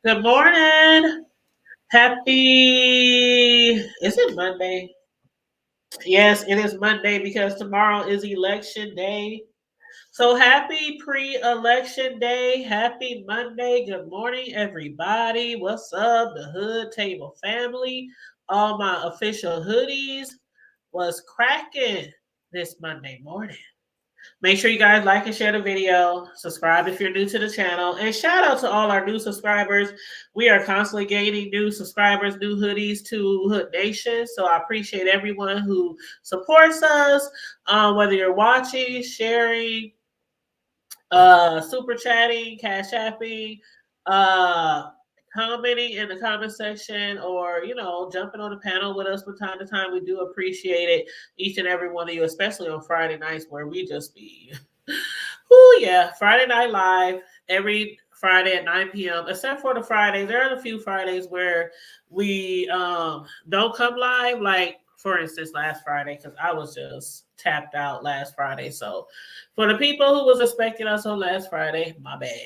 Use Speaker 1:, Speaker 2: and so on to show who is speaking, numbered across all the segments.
Speaker 1: Good morning. Happy. Is it Monday? Yes, it is Monday because tomorrow is election day. So happy pre-election day. Happy Monday. Good morning, everybody. What's up, the Hood Table family? All my official hoodies was cracking this Monday morning. Make sure you guys like and share the video. Subscribe if you're new to the channel. And shout out to all our new subscribers. We are constantly gaining new subscribers, new hoodies to Hood Nation. So I appreciate everyone who supports us, whether you're watching, sharing, super chatting, cash apping, uh, commenting in the comment section, or jumping on the panel with us from time to time. We do appreciate it, each and every one of you, especially on Friday nights where we just be oh yeah, Friday Night Live every Friday at 9 p.m. Except for the Fridays, there are a few Fridays where we don't come live. Like for instance, last Friday because I was just tapped out last Friday. So for the people who was expecting us on last Friday, my bad.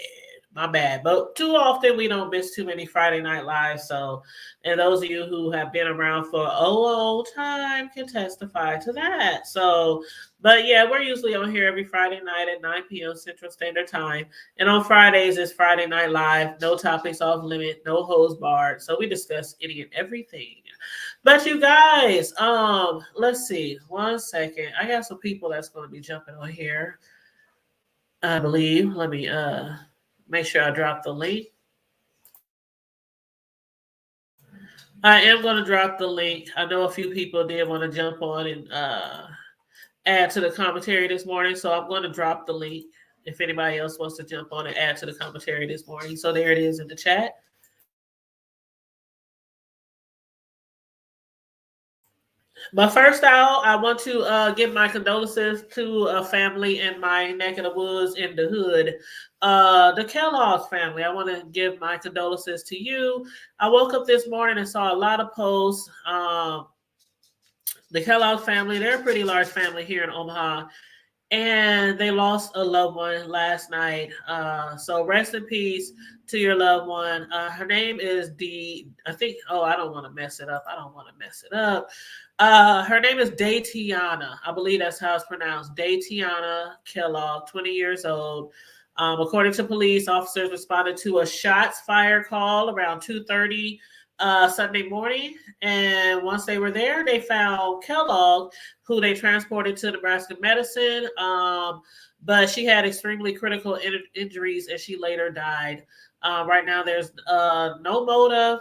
Speaker 1: My bad. But too often we don't miss too many Friday Night Lives. So, and those of you who have been around for a long time can testify to that. So, but yeah, we're usually on here every Friday night at 9 p.m. Central Standard Time. And on Fridays, it's Friday Night Live. No topics off limit, no holds barred. So we discuss any and everything. But you guys, let's see. One second. I got some people that's going to be jumping on here, I believe. Let me make sure I drop the link. I am going to drop the link. I know a few people did want to jump on and add to the commentary this morning. So I'm going to drop the link if anybody else wants to jump on and add to the commentary this morning. So there it is in the chat. But first out, I want to give my condolences to a family in my neck of the woods in the hood, the Kellogg's family. I want to give my condolences to you. I woke up this morning and saw a lot of posts. The Kellogg family, they're a pretty large family here in Omaha, and they lost a loved one last night. So rest in peace to your loved one. Her name is I think, oh, I don't want to mess it up. I don't want to mess it up. Her name is Tiana. I believe that's how it's pronounced. Tiana Kellogg, 20 years old. According to police, officers responded to a shots fired call around 2:30 Sunday morning. And once they were there, they found Kellogg, who they transported to Nebraska Medicine. But she had extremely critical injuries and she later died. Right now, there's no motive,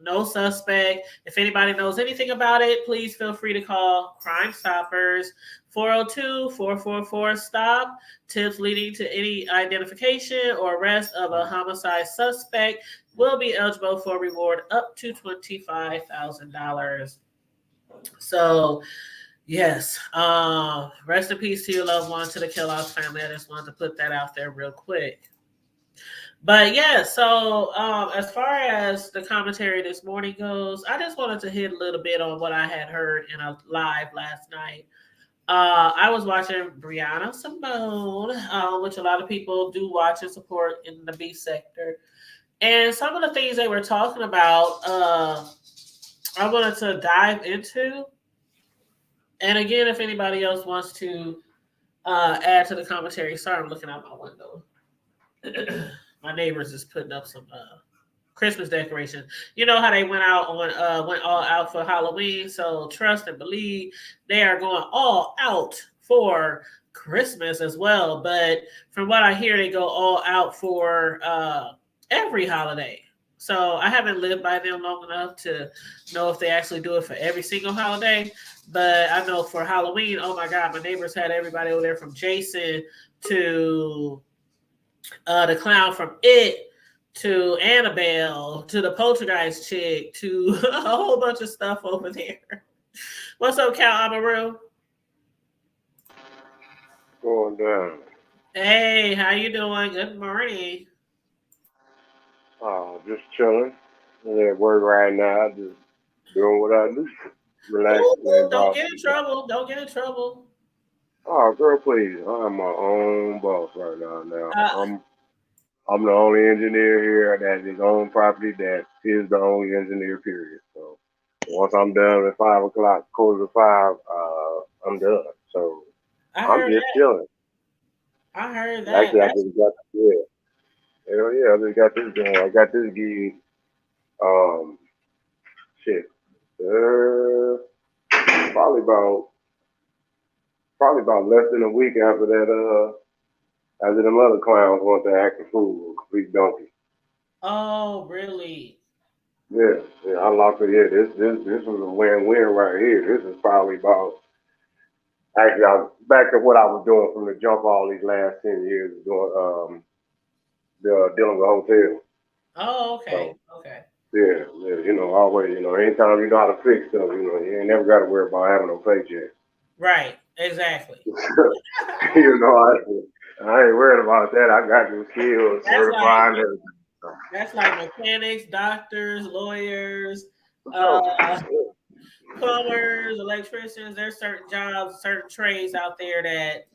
Speaker 1: no suspect. If anybody knows anything about it, please feel free to call Crime Stoppers 402-444-STOP. Tips leading to any identification or arrest of a homicide suspect will be eligible for a reward up to $25,000. So, yes, rest in peace to your loved one, to the Kellogg's family. I just wanted to put that out there real quick. But yeah, so as far as the commentary this morning goes, I just wanted to hit a little bit on what I had heard in a live last night. I was watching Brianna Simone, which a lot of people do watch and support in the beef sector. And some of the things they were talking about, I wanted to dive into. And again, if anybody else wants to add to the commentary, sorry, I'm looking out my window. My neighbors is putting up some Christmas decorations. You know how they went all out for Halloween. So trust and believe they are going all out for Christmas as well. But from what I hear, they go all out for every holiday. So I haven't lived by them long enough to know if they actually do it for every single holiday. But I know for Halloween, oh my God, my neighbors had everybody over there from Jason to the clown from It to Annabelle to the poltergeist chick to a whole bunch of stuff over there. What's up, Cal Amaru?
Speaker 2: Going down.
Speaker 1: Hey, how you doing? Good morning.
Speaker 2: Just chilling. I'm at work right now, just doing what I do. Relaxing
Speaker 1: Ooh,
Speaker 2: and
Speaker 1: don't
Speaker 2: boss.
Speaker 1: get in trouble. Don't get in trouble.
Speaker 2: Oh, girl, please. I'm my own boss right now.
Speaker 1: Uh,
Speaker 2: I'm I'm the only engineer here that is on property that is the only engineer. Period. So once I'm done at 5 o'clock, quarter to five, I'm done. So
Speaker 1: I
Speaker 2: I'm
Speaker 1: heard
Speaker 2: just
Speaker 1: that.
Speaker 2: chilling.
Speaker 1: I heard that.
Speaker 2: Actually, I
Speaker 1: That's
Speaker 2: just got hell yeah, I just got this going. I got this gig. Um, shit. Probably about less than a week after that. After them other clowns want to act a fool, complete donkey.
Speaker 1: oh really?
Speaker 2: Yeah, yeah, I lost it. Yeah, this was a win-win right here. This is probably about actually I back to what I was doing from the jump all these last 10 years doing dealing with hotels.
Speaker 1: Oh, okay.
Speaker 2: So
Speaker 1: Okay.
Speaker 2: yeah, yeah, always, anytime you know how to fix stuff, you ain't never got to worry about having no paycheck.
Speaker 1: Right. Exactly.
Speaker 2: I ain't worried about that. I got the skills,
Speaker 1: That's like
Speaker 2: certified, and everything.
Speaker 1: that's like mechanics, doctors, lawyers, uh,
Speaker 2: So,
Speaker 1: plumbers, electricians. There's certain jobs, certain trades out there that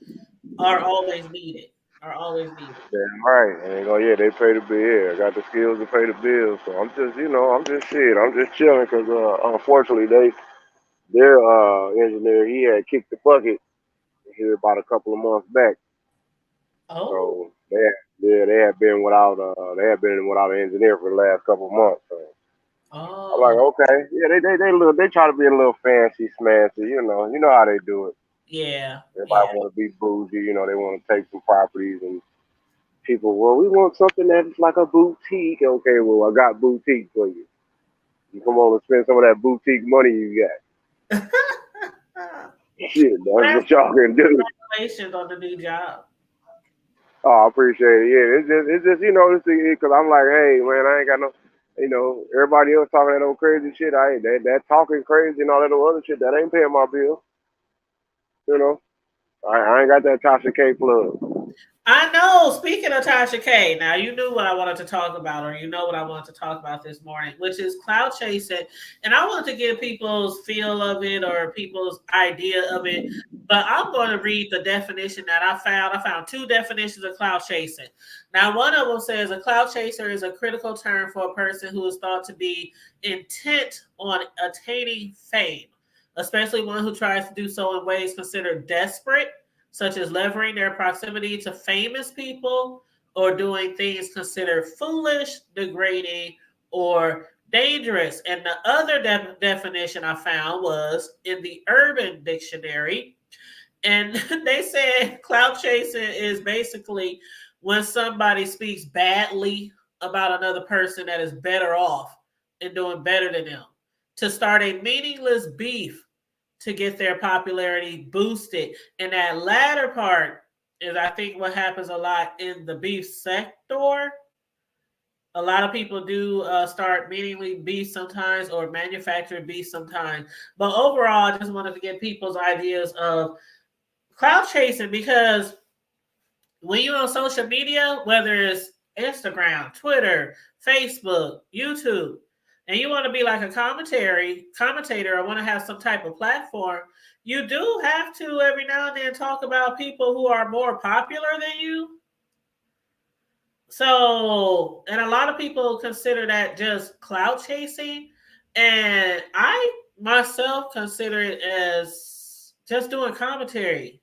Speaker 1: are always needed. Are always needed.
Speaker 2: damn right. And yeah, they pay the bill. Yeah, I got the skills to pay the bills. So I'm just, I'm just shit. I'm just chilling because unfortunately their engineer, he had kicked the bucket here about a couple of months back.
Speaker 1: Oh,
Speaker 2: So yeah, they had been without an engineer for the last couple of months. So I'm like,
Speaker 1: oh,
Speaker 2: okay, yeah, they try to be a little fancy smancy, you know how they do it.
Speaker 1: yeah,
Speaker 2: Everybody
Speaker 1: yeah.
Speaker 2: want to be bougie, they want to take some properties and people, well, we want something that's like a boutique. Okay, well, I got boutique for you. You come on and spend some of that boutique money you got. Shit, that's
Speaker 1: Well,
Speaker 2: what y'all can do.
Speaker 1: congratulations on the new job.
Speaker 2: Oh, I appreciate it. Yeah, it's just it's because I'm like, hey, man, I ain't got no, everybody else talking that old crazy shit. I ain't that talking crazy and all that other shit. That ain't paying my bill. You know, I ain't got that Tasha K plug.
Speaker 1: I know. Speaking of Tasha K, now you knew what I wanted to talk about, or you know what I wanted to talk about this morning, which is cloud chasing. And I wanted to get people's feel of it or people's idea of it. But I'm going to read the definition that I found. I found two definitions of cloud chasing. Now, one of them says a cloud chaser is a critical term for a person who is thought to be intent on attaining fame, especially one who tries to do so in ways considered desperate, such as levering their proximity to famous people or doing things considered foolish, degrading, or dangerous. And the other definition I found was in the Urban Dictionary. And they said clout chasing is basically when somebody speaks badly about another person that is better off and doing better than them, to start a meaningless beef to get their popularity boosted. And that latter part is, I think, what happens a lot in the beef sector. A lot of people do start meaningly beef sometimes or manufacture beef sometimes. But overall, I just wanted to get people's ideas of cloud chasing because when you're on social media, whether it's Instagram, Twitter, Facebook, YouTube, and you want to be like a commentator or want to have some type of platform, you do have to every now and then talk about people who are more popular than you. So, and a lot of people consider that just clout chasing. And I myself consider it as just doing commentary.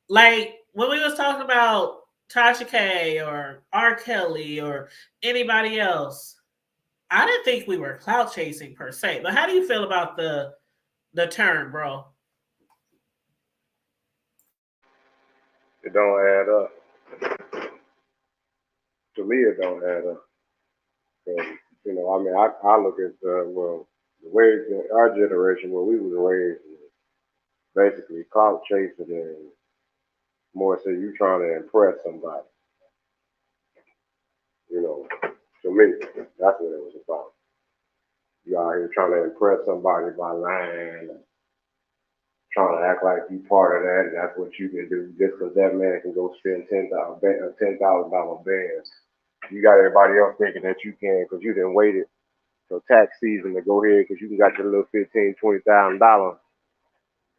Speaker 1: Like when we was talking about Tasha K or R. Kelly or anybody else, I didn't think we were clout chasing per se. But how do you feel about the term, bro?
Speaker 2: It don't add up. To me, it don't add up. 'Cause, I mean, I look at the way our generation, where we was raised, basically clout chasing and more so you trying to impress somebody. You know, to me, that's what it was about. You out here trying to impress somebody by lying, and trying to act like you part of that, and that's what you can do just because that man can go spend $10,000 bands. You got everybody else thinking that you can because you didn't waited till tax season to go ahead because you can got your little $15,000, $20,000.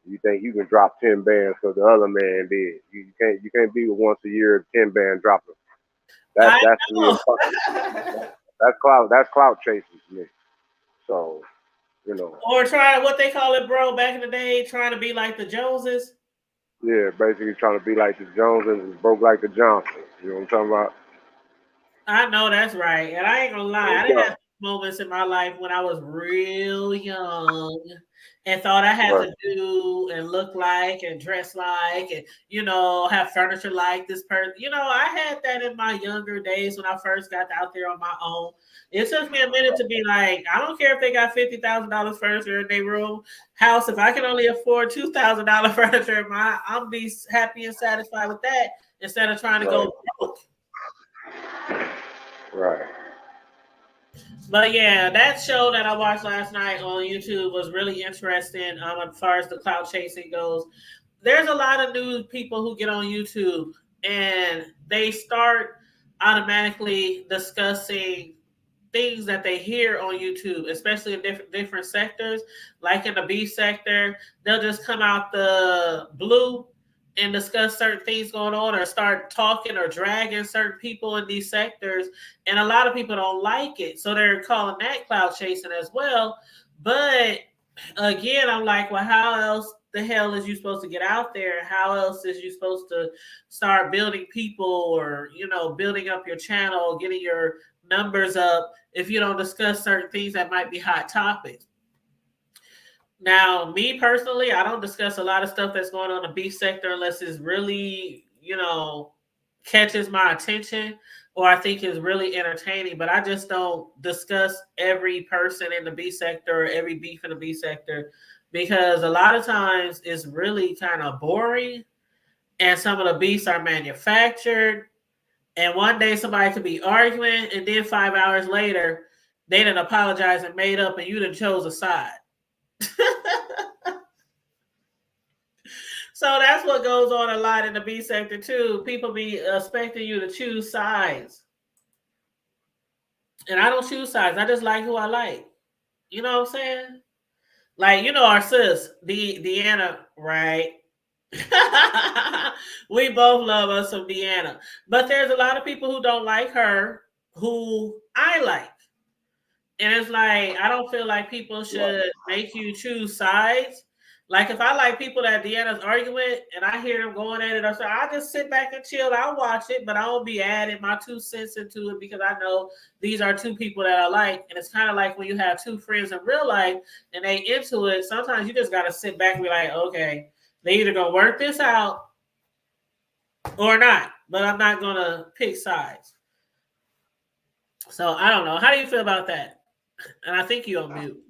Speaker 2: You think you can drop 10 bands because the other man did. You can't be a once a year 10 band dropper. That
Speaker 1: I
Speaker 2: that's to me.
Speaker 1: know.
Speaker 2: That's clout. That's clout chasing to me. So you know,
Speaker 1: Or trying what they call it, bro, back in the day, trying to be like the Joneses.
Speaker 2: yeah, basically trying to be like the Joneses and broke like the Johnsons. You know what I'm talking about?
Speaker 1: I know that's right. And I ain't gonna lie,
Speaker 2: What's
Speaker 1: I didn't
Speaker 2: up?
Speaker 1: have moments in my life when I was real young and thought I had
Speaker 2: Right,
Speaker 1: to do and look like and dress like and have furniture like this person. I had that in my younger days when I first got out there on my own. It took me a minute to be like, I don't care if they got $50,000 furniture in their room house. If I can only afford $2,000 furniture in my, I'll be happy and satisfied with that instead of trying to
Speaker 2: right,
Speaker 1: go broke.
Speaker 2: right.
Speaker 1: But yeah, that show that I watched last night on YouTube was really interesting. As far as the cloud chasing goes, there's a lot of new people who get on YouTube and they start automatically discussing things that they hear on YouTube, especially in different sectors. Like in the beef sector, they'll just come out the blue and discuss certain things going on or start talking or dragging certain people in these sectors. And a lot of people don't like it. So they're calling that cloud chasing as well. But again, I'm like, well, how else the hell is you supposed to get out there? How else is you supposed to start building people or, building up your channel, getting your numbers up if you don't discuss certain things that might be hot topics? Now, me personally, I don't discuss a lot of stuff that's going on in the beef sector unless it's really, catches my attention or I think is really entertaining. But I just don't discuss every person in the beef sector or every beef in the beef sector because a lot of times it's really kind of boring and some of the beefs are manufactured. And one day somebody could be arguing and then 5 hours later, they didn't apologize and made up and you done chose a side. So that's what goes on a lot in the B sector too. People be expecting you to choose sides. And I don't choose sides. I just like who I like. You know what I'm saying? Like, our sis, Deanna, right? We both love us some Deanna. But there's a lot of people who don't like her who I like. And it's like, I don't feel like people should make you choose sides. Like, if I like people that Deanna's arguing and I hear them going at it, so I just sit back and chill. I'll watch it, but I won't be adding my 2 cents into it because I know these are two people that I like. And it's kind of like when you have two friends in real life and they into it, sometimes you just got to sit back and be like, okay, they either going to work this out or not, but I'm not going to pick sides. So I don't know. How do you feel about that? And I think you're on mute.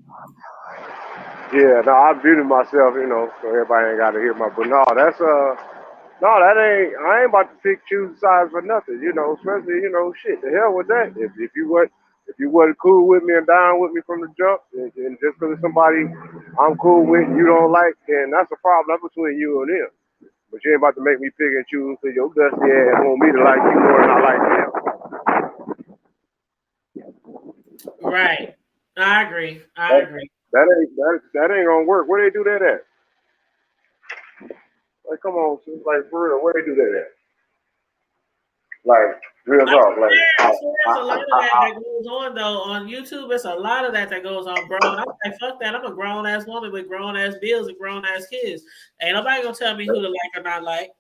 Speaker 2: Yeah, no, I muted myself, so everybody ain't got to hear my. But no, no, that ain't. I ain't about to pick choose sides for nothing, Especially, shit. The hell with that. If you wasn't cool with me and down with me from the jump, and just because somebody I'm cool with, you don't like, then that's a problem. That's between you and them. But you ain't about to make me pick and choose because your dusty ass want me to like you more than I like them.
Speaker 1: Right. I agree.
Speaker 2: That, that ain't gonna work. Where they do that at? Like, come on, sis. Like, for real, where they do that at? Like, real talk. Like,
Speaker 1: I swear there's a lot of that goes on though on YouTube. It's a lot of that goes on, bro. And I'm like, fuck that. I'm a grown ass woman with grown ass bills and grown ass kids. Ain't nobody gonna tell me who to like or not like.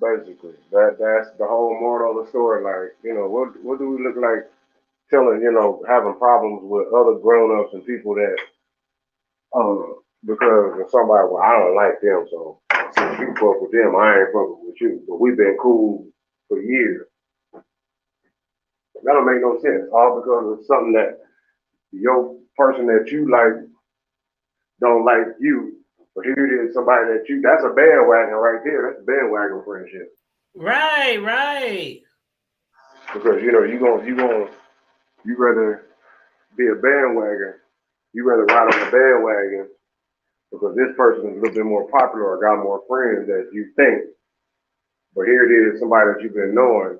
Speaker 2: basically, that's the whole moral of the story. Like, what do we look like telling, having problems with other grown ups and people that, because of somebody, well, I don't like them, so since you fuck with them, I ain't fucking with you. But we've been cool for years. That don't make no sense. All because of something that your person that you like don't like you. But here it is, somebody that that's a bandwagon right there. That's a bandwagon friendship.
Speaker 1: Right, right.
Speaker 2: Because you rather be a bandwagon, you rather ride on the bandwagon because this person is a little bit more popular or got more friends than you think. But here it is, somebody that you've been knowing,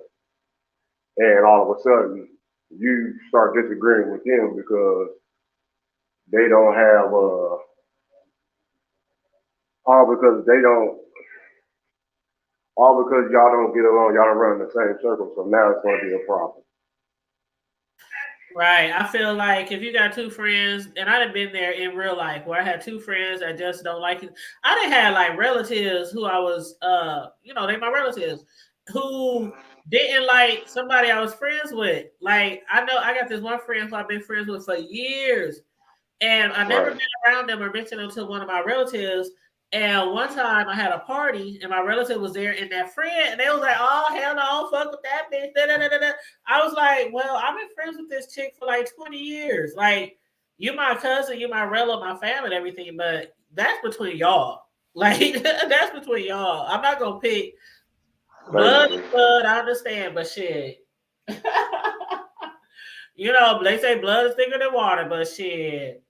Speaker 2: and all of a sudden you start disagreeing with them because they don't have all because they don't All because y'all don't get along, y'all don't run in the same circle, so now it's going to be a problem.
Speaker 1: Right. I feel like if you got two friends, and I done been there in real life where I had two friends that just don't like it. I done had like relatives who I was they my relatives who didn't like somebody I was friends with. Like I know I got this one friend who I've been friends with for years. And I never
Speaker 2: Right.
Speaker 1: been around them or mentioned them to one of my relatives. And one time I had a party and my relative was there and that friend, and they was like, "Oh hell no, fuck with that bitch." Da, da, da, da, da. I was like, "Well, I've been friends with this chick for like 20 years. Like, you my cousin, you my relative, my family, and everything, but that's between y'all. Like, that's between y'all. I'm not gonna pick blood is
Speaker 2: Basically.
Speaker 1: blood. I understand, but shit." They say blood is thicker than water, but shit.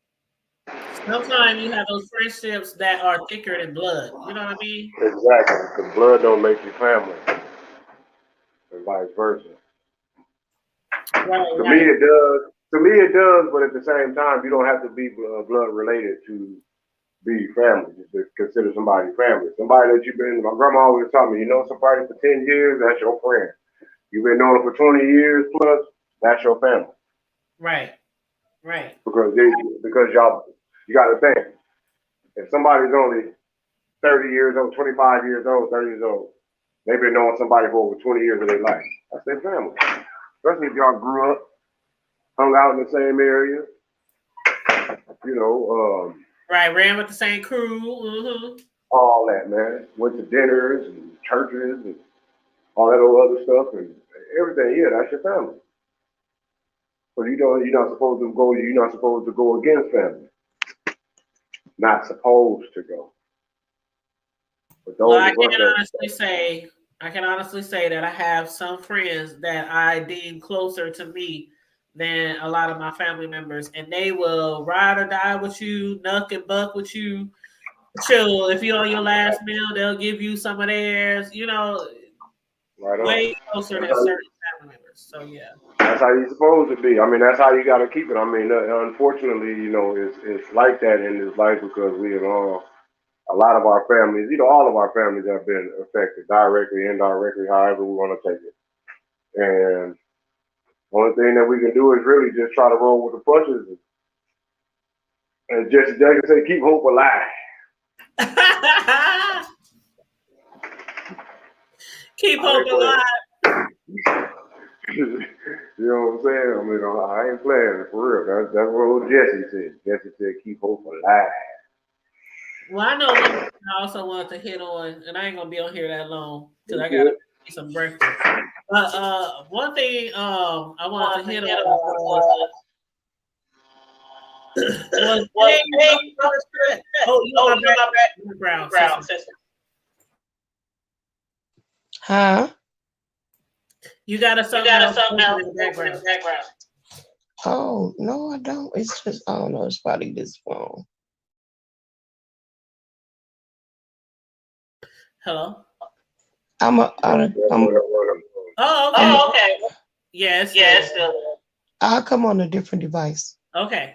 Speaker 1: Sometimes you have those friendships that are thicker than blood. You know what I mean?
Speaker 2: Exactly. Because blood don't make you family, and vice versa.
Speaker 1: Right,
Speaker 2: To me,
Speaker 1: right,
Speaker 2: it does. To me, it does, but at the same time, you don't have to be blood related to be family. Just to consider somebody family. Somebody that you've been. My grandma always taught me, you know, somebody for 10 years, that's your friend. You've been knowing them for 20 years plus, that's your family.
Speaker 1: right, right.
Speaker 2: Because y'all, you got to think. If somebody's only 30 years old, 25 years old, 30 years old, they've been knowing somebody for over 20 years of their life. That's their family. Especially if y'all grew up, hung out in the same area, you know,
Speaker 1: Right, ran with the same crew. Mm-hmm.
Speaker 2: all that, man. Went to dinners and churches and all that old other stuff and everything. Yeah, that's your family. But you're not supposed to go. You're not supposed to go against family. Not supposed to go. But
Speaker 1: Well,
Speaker 2: those
Speaker 1: I
Speaker 2: of us
Speaker 1: can
Speaker 2: that,
Speaker 1: honestly say, that I have some friends that I deem closer to me than a lot of my family members, and they will ride or die with you, nuck and buck with you. Chill. If you're on your last meal, they'll give you some of theirs.
Speaker 2: right on.
Speaker 1: Way closer
Speaker 2: That's
Speaker 1: than
Speaker 2: how,
Speaker 1: certain family members. So yeah.
Speaker 2: that's how you're supposed to be. I mean, that's how you got to keep it. I mean, unfortunately, it's like that in this life because we have all a lot of our families, all of our families have been affected directly, indirectly, however we want to take it. And only thing that we can do is really just try to roll with the punches and just like I say, keep hope alive.
Speaker 1: Keep
Speaker 2: I
Speaker 1: hope
Speaker 2: ain't playing.
Speaker 1: alive.
Speaker 2: You know what I'm saying? I mean, I ain't playing for real. That's what old Jesse said. Jesse said, keep hope alive.
Speaker 1: Well, I know one thing I also wanted to hit on, and I ain't gonna be on here that long because
Speaker 2: You
Speaker 1: I gotta
Speaker 2: good?
Speaker 1: eat some breakfast. But one thing I wanted to hit on was hey, welcome to the set. Oh, you in my background, sister.
Speaker 3: Huh?
Speaker 1: You got a something else open in the background.
Speaker 3: Oh, no, I don't. It's just, I don't know. It's probably this phone.
Speaker 1: Hello.
Speaker 3: I'm a,
Speaker 1: Oh, okay. Yes.
Speaker 3: I'll come on a different device.
Speaker 1: Okay.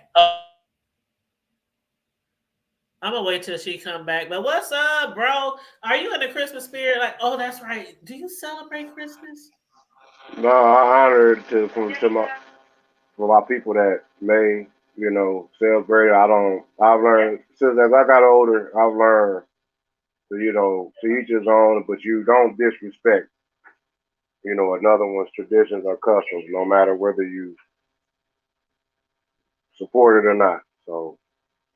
Speaker 1: I'm gonna wait till she come back. But what's up, bro? Are you in the Christmas spirit? Like, oh, that's right. Do you celebrate Christmas?
Speaker 2: No, I honor it for my people that may, celebrate. I've learned since as I got older, I've learned to, to each his own, but you don't disrespect, another one's traditions or customs, no matter whether you support it or not. So,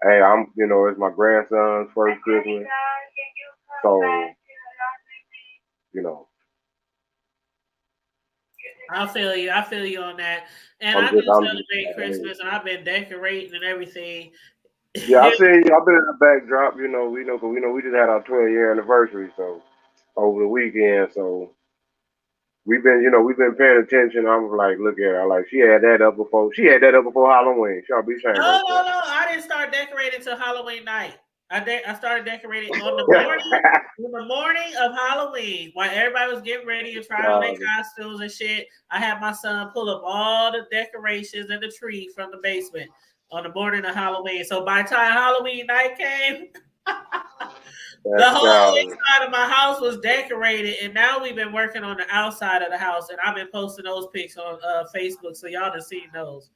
Speaker 2: hey, it's my grandson's first Christmas. So, you know,
Speaker 1: I feel you. I feel you on that. And I do
Speaker 2: I'm just,
Speaker 1: celebrate Christmas, and I've been decorating and everything.
Speaker 2: yeah, I see you. I've been in the backdrop, cause we just had our 20-year anniversary, so over the weekend, so we've been paying attention. I'm like, look at her, like she had that up before Halloween. She'll be ashamed of
Speaker 1: No.
Speaker 2: herself.
Speaker 1: I didn't start decorating till Halloween night. I started decorating on the morning of Halloween, while everybody was getting ready and trying on their costumes and shit. I had my son pull up all the decorations and the tree from the basement on the morning of Halloween. So by the time Halloween night came, The
Speaker 2: That's
Speaker 1: whole
Speaker 2: childish.
Speaker 1: inside of my house was decorated, and now we've been working on the outside of the house, and I've been posting those pics on Facebook, so y'all done seen those.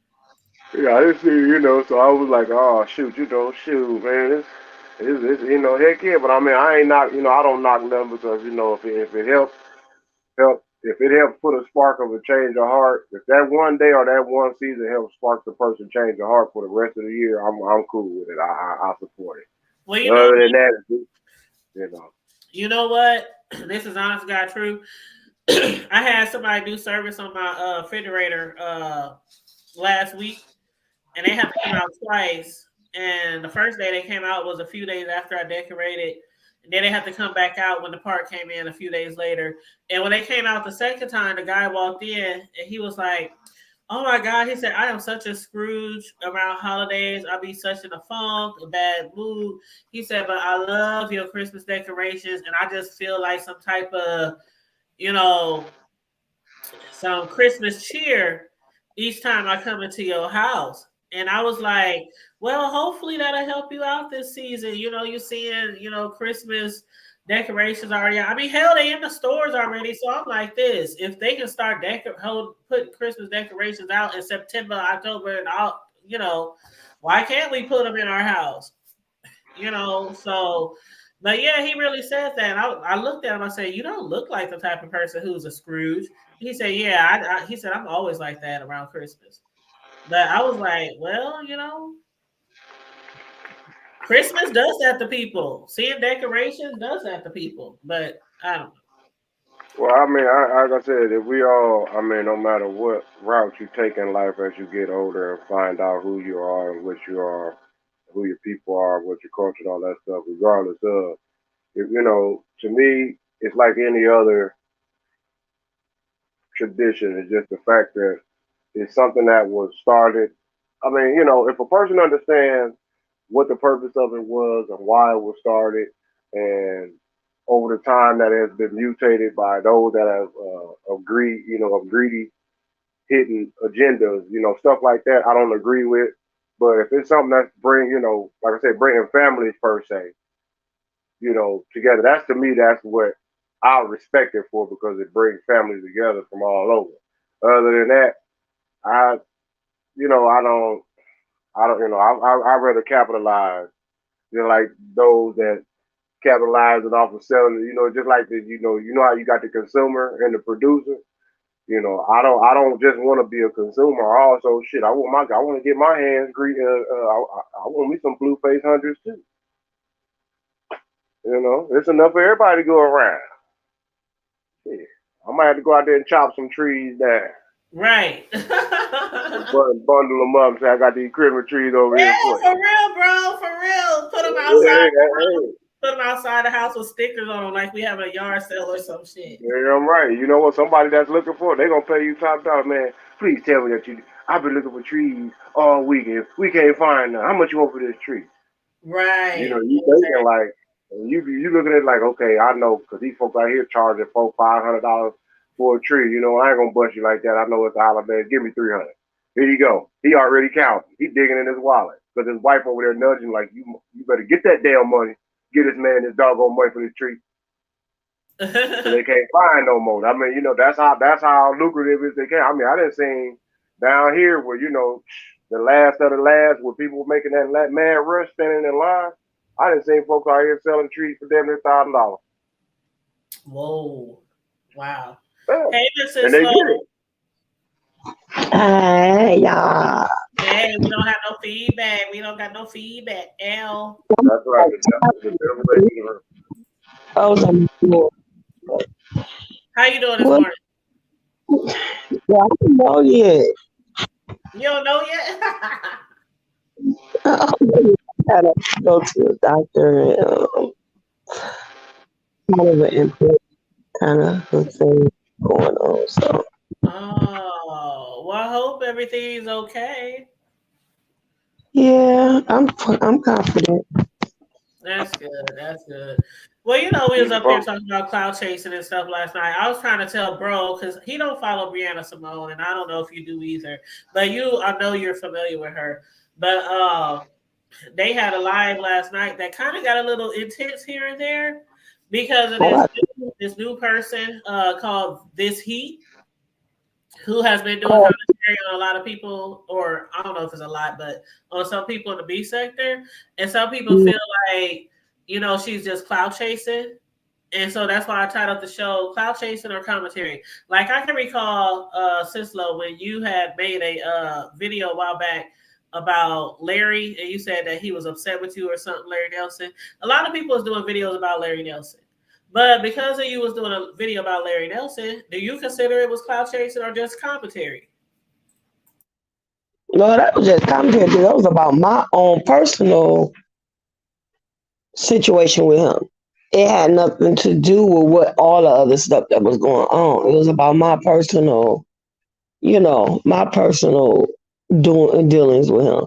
Speaker 2: Yeah, I didn't see, so I was like, oh shoot, shoot, man, it's heck yeah. But I mean, I ain't knock, I don't knock nothing because if it if it helps put a spark of a change of heart, if that one day or that one season helps spark the person change of heart for the rest of the year, I'm cool with it. I support it.
Speaker 1: Well,
Speaker 2: But other than that, you know,
Speaker 1: you know what? This is honest God true. I had somebody do service on my refrigerator last week, and they had to come out twice. And the first day they came out was a few days after I decorated. And then they had to come back out when the part came in a few days later. And when they came out the second time, the guy walked in and he was like, "Oh my God," he said, "I am such a Scrooge around holidays. I be such in a funk, a bad mood." He said, "But I love your Christmas decorations, and I just feel like some type of, you know, some Christmas cheer each time I come into your house." And I was like, well, hopefully that'll help you out this season. You're seeing, Christmas decorations already. I mean, hell, they in the stores already. So I'm like this. If they can start putting Christmas decorations out in September, October, and all, why can't we put them in our house? So but yeah, he really said that. I looked at him. I said, "You don't look like the type of person who's a Scrooge." He said, "Yeah." He said, "I'm always like that around Christmas." But I was like, "Well, Christmas does that to people. Seeing decorations does that to people." But I don't know.
Speaker 2: well, I mean, like I said, if we all, I mean, no matter what route you take in life as you get older and find out who you are and what you are, who your people are, what your culture, and all that stuff, regardless of, if, to me, it's like any other tradition. It's just the fact that it's something that was started. I mean, if a person understands what the purpose of it was and why it was started, and over the time that has been mutated by those that have of greedy hidden agendas, stuff like that, I don't agree with. But if it's something that's like I said, bringing families per se, together, that's to me, that's what I respect it for because it brings families together from all over. Other than that, I, I don't, I rather capitalize than like those that capitalizing off of selling, just like how you got the consumer and the producer. I don't just want to be a consumer. Also, shit, I want to get my hands green. I want me some blue face hundreds too. It's enough for everybody to go around. Yeah. I might have to go out there and chop some trees down.
Speaker 1: Right.
Speaker 2: Bundle them up and say, I got these Christmas trees over
Speaker 1: Yeah,
Speaker 2: here for you.
Speaker 1: for real, bro. For real. Put them outside.
Speaker 2: Hey, hey,
Speaker 1: Put them outside the house with stickers on them, like we have a yard sale or some shit.
Speaker 2: yeah, I'm right. You know what? Somebody that's looking for it, they gonna pay you top dollar, man. Please tell me that you. I've been looking for trees all weekend. We can't find none. How much you want for this tree?
Speaker 1: Right.
Speaker 2: You thinking like you looking at it like, okay, I know because these folks out here charging $400-$500 for a tree. I ain't gonna bust you like that. I know it's a holiday. Give me 300. Here you go. He already counting. He digging in his wallet because his wife over there nudging like, you better get that damn money. Get this man this doggone money for this tree. So they can't find no more. I mean, that's how lucrative is they can. I mean, I didn't see down here where the last of the last where people were making that mad rush standing in line. I didn't see folks out here selling trees for damn near $1,000.
Speaker 1: Whoa. Wow.
Speaker 2: Yeah.
Speaker 1: Hey,
Speaker 2: And
Speaker 1: Mrs.
Speaker 2: they
Speaker 1: Slow.
Speaker 2: get it.
Speaker 3: Hey, y'all.
Speaker 1: Hey, we don't have no feedback. We don't got no feedback. L.
Speaker 2: That's right. The devil is in the room.
Speaker 3: I was on the floor.
Speaker 1: How you doing this
Speaker 3: What?
Speaker 1: morning?
Speaker 3: Yeah, I don't know yet.
Speaker 1: You don't know yet?
Speaker 3: I gotta go to the doctor and kind of an input kind of thing going on. So
Speaker 1: Oh, well, I hope everything's okay.
Speaker 3: yeah, I'm confident.
Speaker 1: That's good. That's good. Well, we was up there talking about cloud chasing and stuff last night. I was trying to tell bro because he don't follow Brianna Simone, and I don't know if you do either. But I know you're familiar with her. But they had a live last night that kind of got a little intense here and there because of
Speaker 3: Oh,
Speaker 1: this new person called This He, who has been doing
Speaker 3: oh,
Speaker 1: commentary on a lot of people, or I don't know if it's a lot, but on some people in the B sector. And some people feel like, she's just clout chasing. And so that's why I titled the show Clout Chasing or Commentary. Like I can recall, Sislo, when you had made a video a while back about Larry, and you said that he was upset with you or something, Larry Nelson. A lot of people is doing videos about Larry Nelson. But because of you was doing a video about Larry Nelson, do you consider it was clout chasing or just commentary?
Speaker 3: no, that was just commentary. That was about my own personal situation with him. It had nothing to do with what all the other stuff that was going on. It was about my personal, my personal doing dealings with him.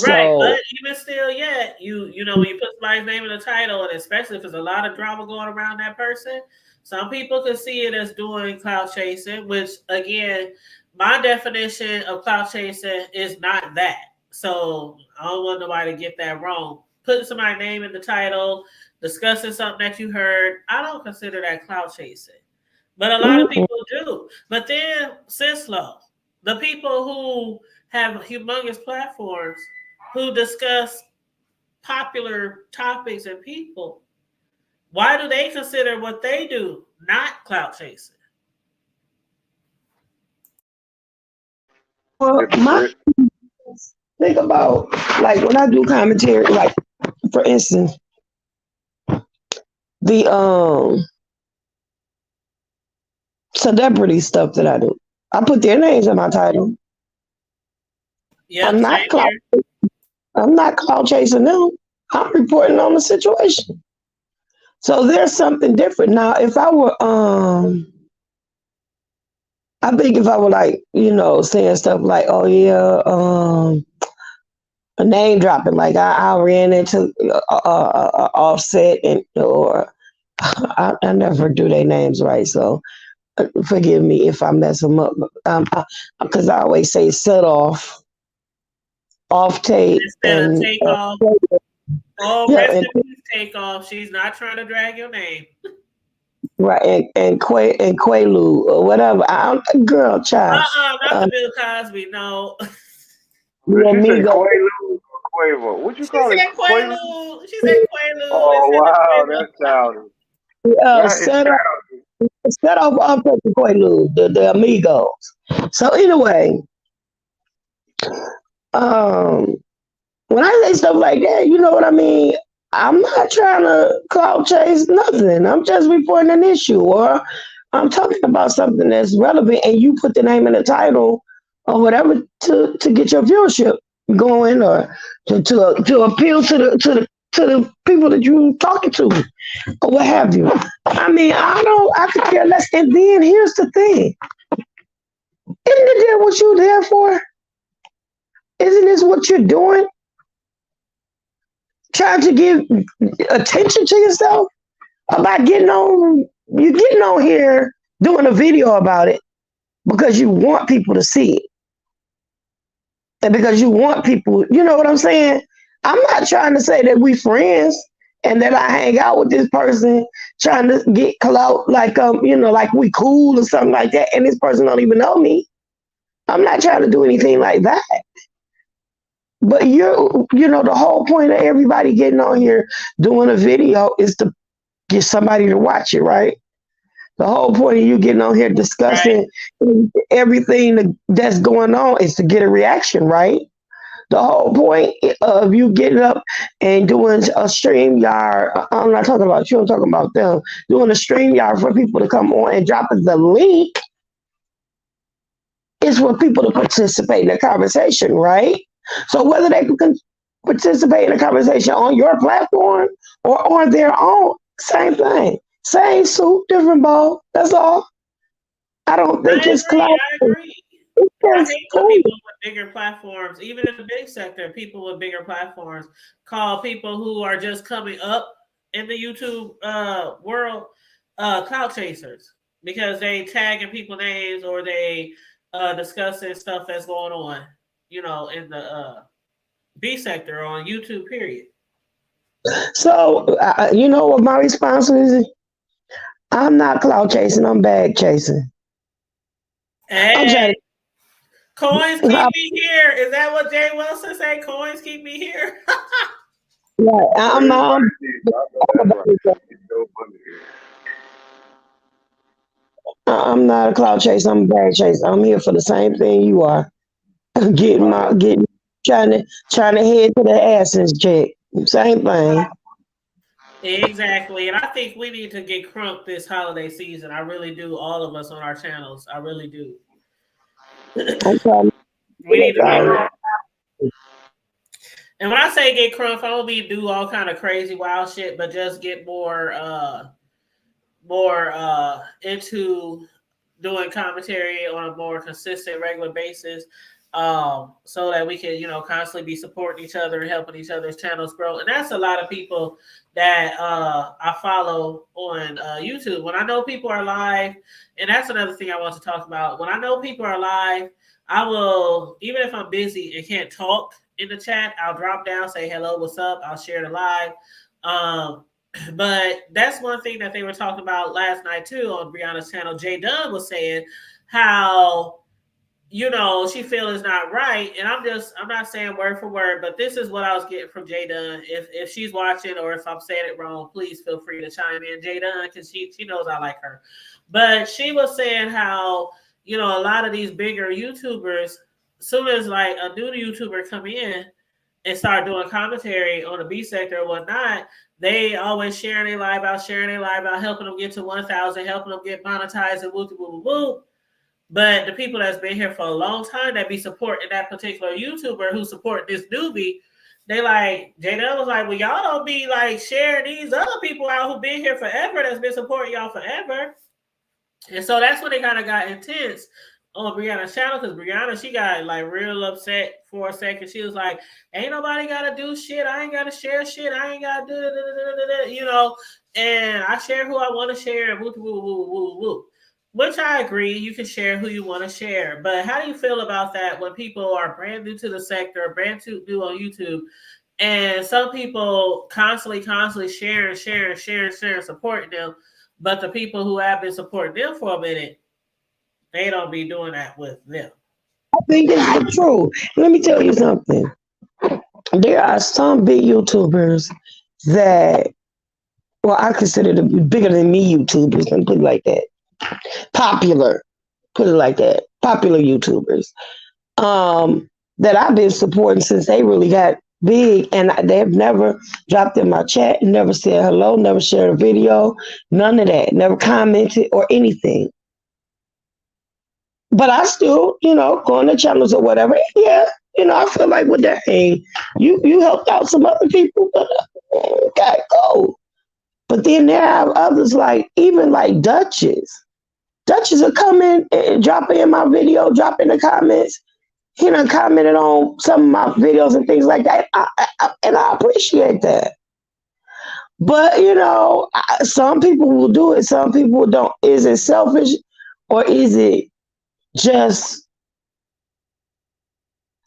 Speaker 1: Right, but
Speaker 3: So
Speaker 1: even still, yet when you put somebody's name in the title, and especially if there's a lot of drama going around that person, some people could see it as doing clout chasing. Which, again, my definition of clout chasing is not that. So I don't want nobody to get that wrong. Putting somebody's name in the title, discussing something that you heard, I don't consider that clout chasing. But a lot of
Speaker 3: mm-mm.
Speaker 1: people do. But then, Sislo, the people who have humongous platforms who discuss popular topics and people, why do they consider what they do not clout chasing?
Speaker 3: Well, my
Speaker 2: Hypocrite.
Speaker 3: think about like when I do commentary, like for instance, the celebrity stuff that I do. I put their names in my title. I'm
Speaker 1: Yep,
Speaker 3: not
Speaker 1: same
Speaker 3: cloud.
Speaker 1: here.
Speaker 3: I'm not cloud chasing them. I'm reporting on the situation. So there's something different now. If I were, I think if I were like, saying stuff like, "Oh yeah," a name dropping, like I ran into Offset and or I never do their names right, so forgive me if I mess them up. Because I always say set off tape,
Speaker 1: Instead of
Speaker 3: and
Speaker 1: take off, oh,
Speaker 3: yeah,
Speaker 1: rest
Speaker 3: and
Speaker 1: in peace, take off. She's not trying to drag your name.
Speaker 3: right, and Quaalude or whatever. Girl, child,
Speaker 1: Not the
Speaker 3: um,
Speaker 1: Bill Cosby. No,
Speaker 2: Did
Speaker 3: the
Speaker 2: she say
Speaker 3: amigo,
Speaker 2: Quaalude or Quavo? What you
Speaker 1: she
Speaker 2: call it?
Speaker 1: said
Speaker 2: Quaalude?
Speaker 1: Quaalude. She said Quaalude
Speaker 2: Oh
Speaker 1: instead of
Speaker 2: wow,
Speaker 1: Quavo.
Speaker 2: that's childish. That is
Speaker 3: set off,
Speaker 2: childish.
Speaker 3: off tape Quaalude, the amigos. So anyway, um, when I say stuff like that, you know what I mean? I'm not trying to cloud chase nothing. I'm just reporting an issue or I'm talking about something that's relevant and you put the name in the title or whatever to get your viewership going or to appeal to the people that you're talking to or what have you. I mean, I could care less. And then here's the thing. Isn't it what you're there for? Isn't this what you're doing? Trying to give attention to yourself about getting on here doing a video about it because you want people to see it and because you want people, you know what I'm saying? I'm not trying to say that we friends and that I hang out with this person trying to get clout like like we cool or something like that and this person don't even know me. I'm not trying to do anything like that. But the whole point of everybody getting on here doing a video is to get somebody to watch it, right? The whole point of you getting on here
Speaker 1: Right.
Speaker 3: discussing everything that's going on is to get a reaction, right? The whole point of you getting up and doing a stream yard, I'm not talking about you, I'm talking about them, doing a stream yard for people to come on and dropping the link is for people to participate in the conversation, right? So whether they can participate in the conversation on your platform or on their own, same thing. Same suit, different ball. That's all. I don't think
Speaker 1: I
Speaker 3: it's
Speaker 1: agree.
Speaker 3: cloud.
Speaker 1: I agree.
Speaker 3: It's
Speaker 1: I
Speaker 3: just
Speaker 1: hate when
Speaker 3: cool.
Speaker 1: people with bigger platforms, even in the big sector, people with bigger platforms call people who are just coming up in the YouTube world clout chasers because they tagging people names or they discussing stuff that's going on, in the B sector on YouTube, period.
Speaker 3: So, you know what my response is? I'm not clout chasing. I'm bag chasing. I'm
Speaker 1: Hey,
Speaker 3: trying
Speaker 1: coins
Speaker 3: to.
Speaker 1: keep me here. Is that what Jay Wilson say? Coins keep me here.
Speaker 3: Right, I'm
Speaker 2: Where's
Speaker 3: not.
Speaker 2: my kids? I know that's right. It's no money here.
Speaker 3: I'm not a clout chaser. I'm a bag chaser. I'm here for the same thing you are.
Speaker 2: I know.
Speaker 3: Getting, trying to head to the Essence check. Same thing.
Speaker 1: Exactly. And I think we need to get crunk this holiday season. I really do. All of us on our channels. I really do.
Speaker 3: I'm trying to
Speaker 1: We need to get
Speaker 3: do
Speaker 1: crunk. And when I say get crunk, I don't mean do all kind of crazy wild shit, but just get more into doing commentary on a more consistent, regular basis, so that we can, constantly be supporting each other and helping each other's channels grow. And that's a lot of people that I follow on YouTube. When I know people are live, and that's another thing I want to talk about. When I know people are live, I will, even if I'm busy and can't talk in the chat, I'll drop down, say hello, what's up. I'll share the live. Um, but that's one thing that they were talking about last night too on Brianna's channel. Jay Dunn was saying how, she feel is not right. And I'm not saying word for word, but this is what I was getting from Jay Dunn. If she's watching or if I'm saying it wrong, please feel free to chime in, Jay Dunn, because she knows I like her. But she was saying how, a lot of these bigger YouTubers, soon as like a new YouTuber come in and start doing commentary on the B sector or whatnot, they always sharing their live out, helping them get to 1,000, helping them get monetized and whoop, whoop, whoop. But the people that's been here for a long time that be supporting that particular YouTuber who support this newbie, they like, Jada was like, well, y'all don't be like sharing these other people out who been here forever, that's been supporting y'all forever. And so that's when it kind of got intense on Brianna's channel, because Brianna, she got like real upset for a second. She was like, ain't nobody got to do shit. I ain't got to share shit. I ain't got to do, and I share who I want to share and woo, woo, woo, woo, woo. Which I agree, you can share who you want to share. But how do you feel about that when people are brand new to the sector, brand new on YouTube, and some people constantly sharing, supporting them, but the people who have been supporting them for a minute, they don't be doing that with them.
Speaker 3: I think it's the truth. Let me tell you something. There are some big YouTubers that, well, I consider them bigger than me YouTubers. Let me put it like that. Popular, put it like that. Popular YouTubers. That I've been supporting since they really got big, and they have never dropped in my chat, never said hello, never shared a video, none of that, never commented or anything. But I still, go on the channels or whatever. Yeah, I feel like, well, dang, you helped out some other people, but okay, go. But then there are others like, even like Duchess. Duchess will come in and drop in my video, drop in the comments. He done commented on some of my videos and things like that. And I appreciate that. But, some people will do it, some people don't. Is it selfish or is it just,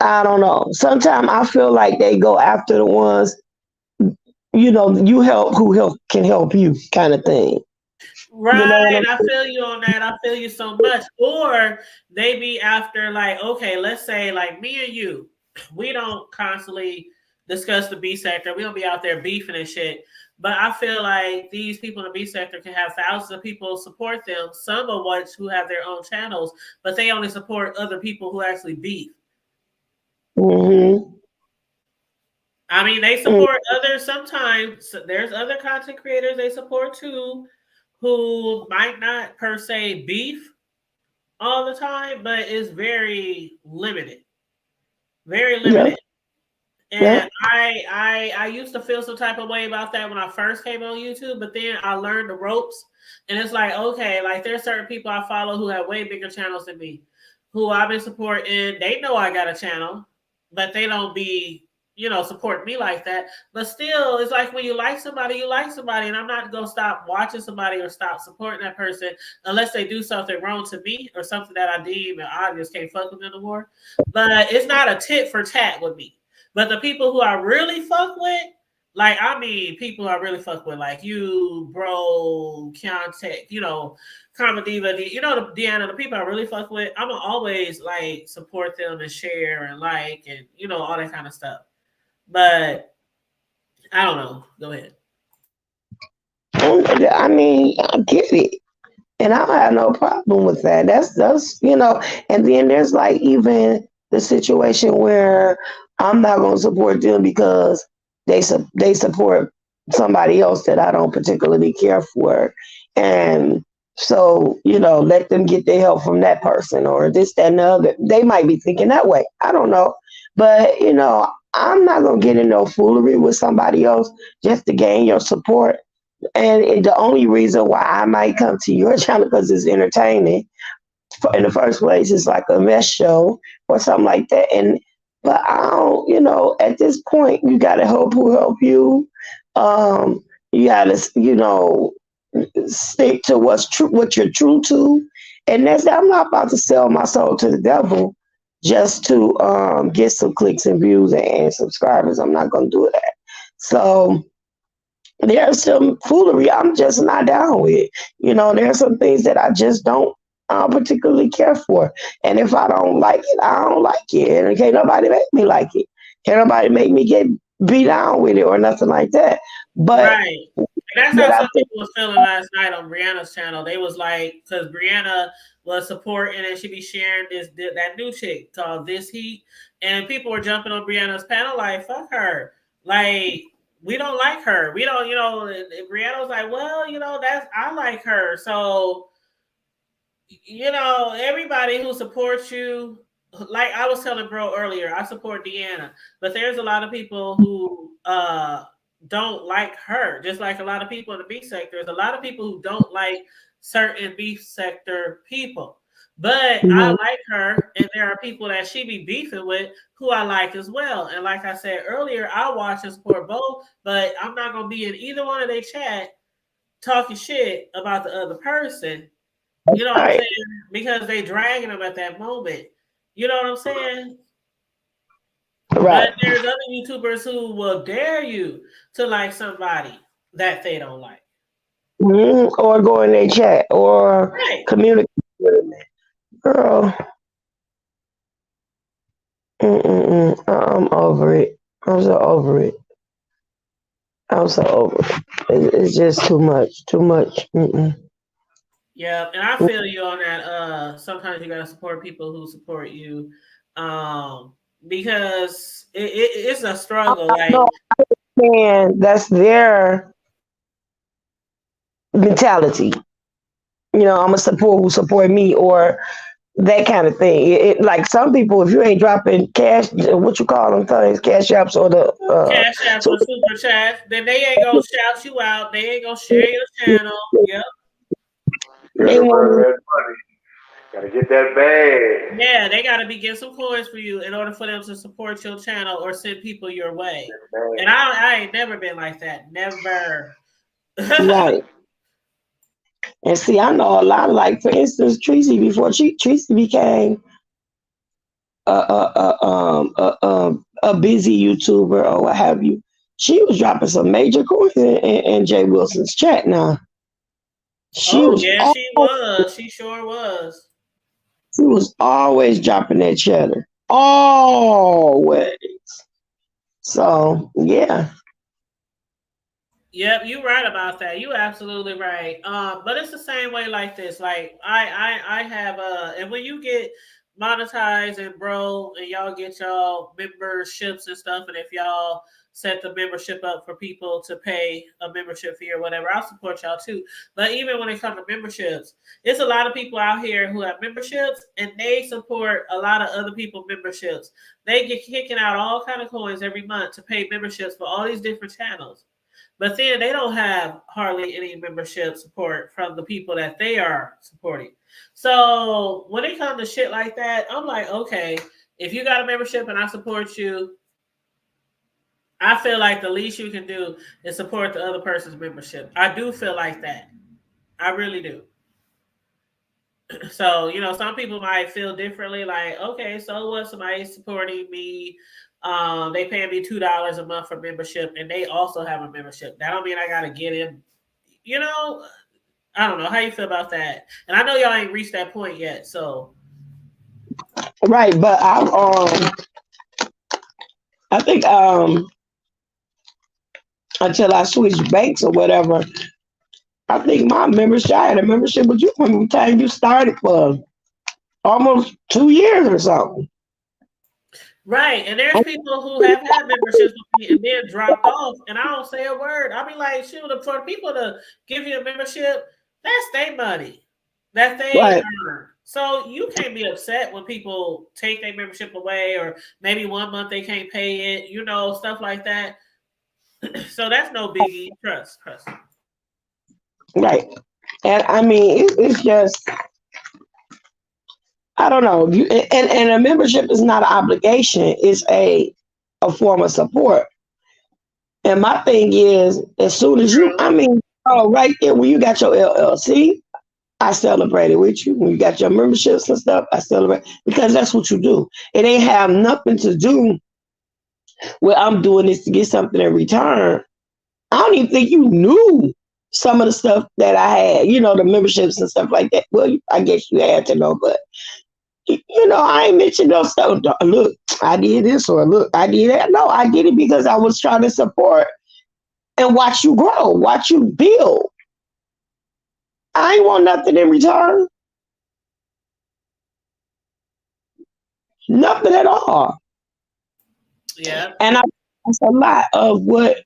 Speaker 3: I don't know. Sometimes I feel like they go after the ones, you help who can help you kind of thing. You know what
Speaker 1: Right.
Speaker 3: I'm
Speaker 1: I feel you on that. I feel you so much. Or they be after, like, okay, let's say like me and you, we don't constantly discuss the B sector. We don't be out there beefing and shit. But I feel like these people in the B sector can have thousands of people support them, some of which who have their own channels, but they only support other people who actually beef.
Speaker 3: Mm-hmm.
Speaker 1: I mean, they support others sometimes. There's other content creators they support too, who might not per se beef all the time, but it's very limited. Very
Speaker 3: Yeah,
Speaker 1: limited.
Speaker 3: yeah.
Speaker 1: And I used to feel some type of way about that when I first came on YouTube, but then I learned the ropes. And it's like, okay, like there's certain people I follow who have way bigger channels than me, who I've been supporting. They know I got a channel, but they don't be, support me like that. But still, it's like when you like somebody, and I'm not gonna stop watching somebody or stop supporting that person unless they do something wrong to me or something that I deem and I just can't fuck with them anymore. But it's not a tit for tat with me. But the people who I really fuck with, like I mean, people I really fuck with, like you, bro, Keontae, Karma Diva, the Deanna, the people I really fuck with, I'm gonna always like support them and share and like and all that kind of stuff. But I don't know. Go ahead.
Speaker 3: I mean, I get it. And I don't have no problem with that. That's. And then there's like even the situation where I'm not gonna support them because they support somebody else that I don't particularly care for. And so, let them get their help from that person or this, that, and the other. They might be thinking that way. I don't know. But, I'm not gonna get in no foolery with somebody else just to gain your support. And the only reason why I might come to your channel because it's entertaining in the first place, it's like a mess show or something like that. But I don't, at this point, you got to help who help you. You got to, stick to what's true, what you're true to. And I'm not about to sell my soul to the devil just to get some clicks and views and subscribers. I'm not going to do that. So there's some foolery I'm just not down with. There's some things that I just don't particularly care for. And if I don't like it, I don't like it. And can't nobody make me like it. Can't nobody make me get beat down with it or nothing like that. But
Speaker 1: Right. And that's how some people was feeling last night on Brianna's channel. They was like, because Brianna was supporting and she be sharing that new chick called This Heat. And people were jumping on Brianna's panel like, fuck her. Like, we don't like her. We don't, and Brianna was like, well, I like her. So, everybody who supports you, like I was telling bro earlier, I support Deanna, but there's a lot of people who don't like her, just like a lot of people in the beef sector. There's a lot of people who don't like certain beef sector people. But I like her, and there are people that she be beefing with who I like as well. And like I said earlier, I watch and support both, but I'm not gonna be in either one of their chat talking shit about the other person. You know what I'm saying? Because they dragging them at that moment. You know what I'm saying?
Speaker 3: right.
Speaker 1: But there's other YouTubers who will dare you to like somebody that they don't like.
Speaker 3: Or go in their chat or
Speaker 1: Right.
Speaker 3: communicate with them. Girl, I'm over it. I'm so over it. I'm so over it. It's just too much. Too much.
Speaker 1: Yeah, and I feel you on that. Sometimes you gotta support people who support you, because it's a struggle. Like,
Speaker 3: And that's their mentality. I'm a support who support me or that kind of thing. Like some people, if you ain't dropping cash, what you call them things, cash apps or the
Speaker 1: cash apps or super chats, then they ain't gonna shout you out. They ain't gonna share your channel. Yep.
Speaker 3: they want
Speaker 2: Gotta get that bag.
Speaker 1: Yeah, they got to be getting some coins for you in order for them to support your channel or send people your way. And I ain't never been like that. Never.
Speaker 3: right. And see, I know a lot. Like for instance, Tracy before Tracy became a busy YouTuber or what have you, she was dropping some major coins in Jay Wilson's chat. Now she
Speaker 1: Oh
Speaker 3: was
Speaker 1: yeah,
Speaker 3: all,
Speaker 1: she was. She sure was.
Speaker 3: she was always dropping that cheddar, always. So yeah,
Speaker 1: Yep, you right about that. You absolutely right. But it's the same way like this. Like I have and when you get monetized and bro and y'all get y'all memberships and stuff, and if y'all set the membership up for people to pay a membership fee or whatever, I'll support y'all too. But even when it comes to memberships, it's a lot of people out here who have memberships and they support a lot of other people's memberships. They get kicking out all kind of coins every month to pay memberships for all these different channels. But then they don't have hardly any membership support from the people that they are supporting. So when it comes to shit like that, I'm like, okay, if you got a membership and I support you, I feel like the least you can do is support the other person's membership. I do feel like that. I really do. So, some people might feel differently, like, okay, so what? Somebody's supporting me. They paying me $2 a month for membership, and they also have a membership. That don't mean I gotta get in. You know, I don't know how you feel about that. And I know y'all ain't reached that point yet. So
Speaker 3: Right, but I think until I switched banks or whatever, I think my membership, I had a membership with you from the time you started for almost 2 years or something.
Speaker 1: right, and there's people who have had memberships with me and then dropped off, and I don't say a word. I'll be like, shoot, for people to give you a membership, that's their money that they
Speaker 3: Right.
Speaker 1: earn. So you can't be upset when people take their membership away, or maybe 1 month they can't pay it, stuff like that. So that's no biggie. Trust.
Speaker 3: Right. And I mean, it's just, I don't know. And a membership is not an obligation, it's a form of support. And my thing is, as soon as you,
Speaker 1: True.
Speaker 3: I mean, oh, right there, when you got your LLC, I celebrated with you. When you got your memberships and stuff, I celebrate because that's what you do. It ain't have nothing to do with I'm doing this to get something in return. I don't even think you knew some of the stuff that I had, the memberships and stuff like that. Well, I guess you had to know, but I ain't mentioned no stuff. Look, I did this or look, I did that. No, I did it because I was trying to support and watch you grow, watch you build. I ain't want nothing in return. Nothing at all.
Speaker 1: Yeah.
Speaker 3: And that's a lot of what,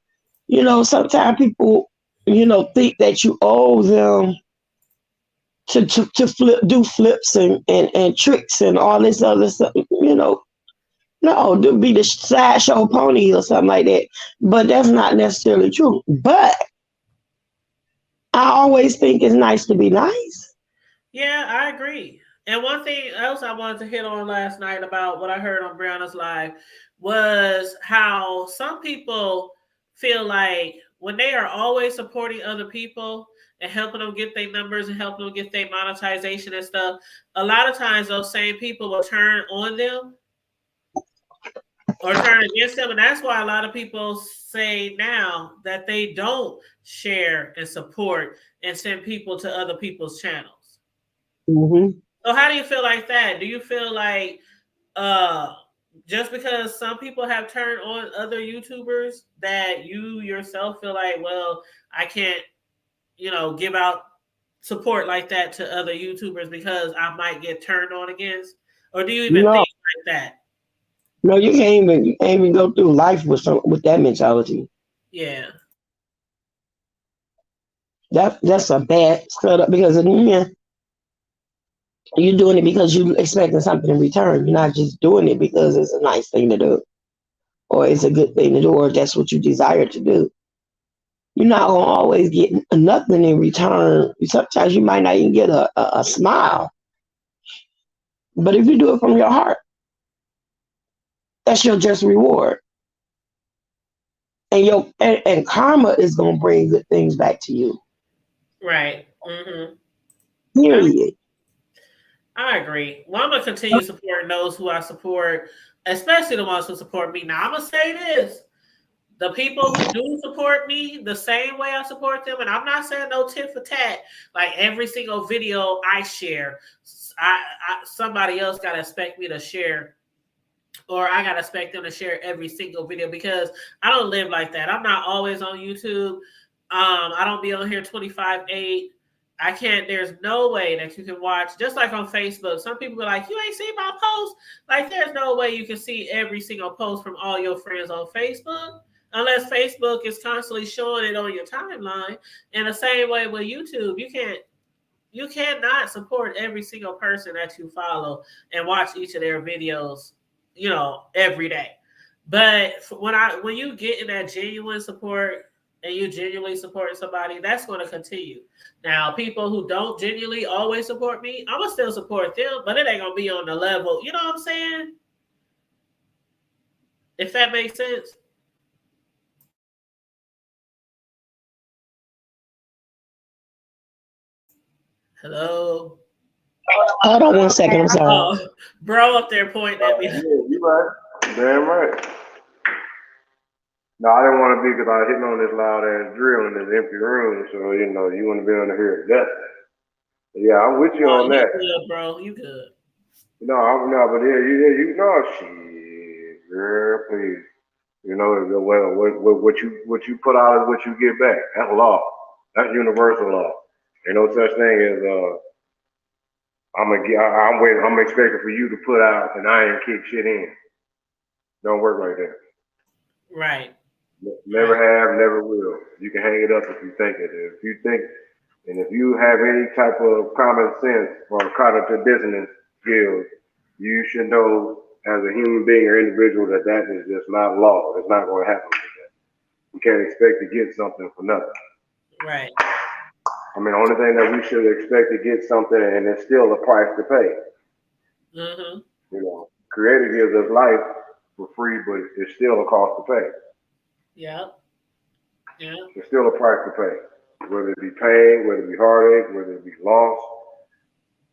Speaker 3: sometimes people, think that you owe them to do flips and tricks and all this other stuff, No, to be the sideshow pony or something like that. But that's not necessarily true. But I always think it's nice to be nice.
Speaker 1: Yeah, I agree. And one thing else I wanted to hit on last night about what I heard on Brianna's Live was how some people feel like when they are always supporting other people and helping them get their numbers and helping them get their monetization and stuff, a lot of times those same people will turn on them or turn against them. And that's why a lot of people say now that they don't share and support and send people to other people's channels.
Speaker 3: Mm-hmm.
Speaker 1: So how do you feel like that? Do you feel like uh just because some people have turned on other YouTubers that you yourself feel like, well, I can't, give out support like that to other YouTubers because I might get turned on against? Or do you even
Speaker 3: No,
Speaker 1: think like that?
Speaker 3: no, you can't even go through life with that mentality.
Speaker 1: Yeah.
Speaker 3: That's a bad setup because you're doing it because you're expecting something in return. You're not just doing it because it's a nice thing to do or it's a good thing to do or that's what you desire to do. You're not gonna always get nothing in return. Sometimes you might not even get a smile. But if you do it from your heart, that's your just reward. And karma is gonna bring good things back to you.
Speaker 1: Right. Mm-hmm.
Speaker 3: Period.
Speaker 1: I agree. Well, I'm gonna continue supporting those who I support, especially the ones who support me. Now I'm gonna say this: the people who do support me the same way I support them, and I'm not saying no tit for tat. Like every single video I share, somebody else gotta expect me to share, or I gotta expect them to share every single video because I don't live like that. I'm not always on YouTube. I don't be on here 25/8. I can't. There's no way that you can watch. Just like on Facebook, some people are like, "You ain't seen my post." Like, there's no way you can see every single post from all your friends on Facebook, unless Facebook is constantly showing it on your timeline. And the same way with YouTube, you cannot support every single person that you follow and watch each of their videos, every day. But when you get in that genuine support and you genuinely support somebody, that's going to continue. Now, people who don't genuinely always support me, I'm gonna still support them, but it ain't gonna be on the level. You know what I'm saying? If that makes sense. Hello.
Speaker 3: Hold on 1 second. I'm sorry.
Speaker 1: Oh, bro up there pointing at me.
Speaker 2: Yeah, you right. Damn right. No, I didn't want to be because I was hitting on this loud ass drill in this empty room, so you want to be able to hear it. Yeah, I'm with you
Speaker 1: Oh,
Speaker 2: on
Speaker 1: you
Speaker 2: that.
Speaker 1: good, bro. You good.
Speaker 2: No, but yeah, you know, shit, girl, please. What you put out is what you get back. That's law. That's universal law. Ain't no such thing as I'm expecting for you to put out and I ain't kick shit in. Don't work like that.
Speaker 1: Right.
Speaker 2: Never have, never will. You can hang it up if you think it. If you have any type of common sense or cognitive dissonance skills, you should know as a human being or individual that is just not law. It's not going to happen like that. You can't expect to get something for nothing.
Speaker 1: Right.
Speaker 2: I mean, the only thing that we should expect to get something, and it's still a price to pay.
Speaker 1: Mm-hmm.
Speaker 2: Creator gives us life for free, but it's still a cost to pay.
Speaker 1: Yep. Yeah.
Speaker 2: It's still a price to pay. Whether it be pain, whether it be heartache, whether it be loss,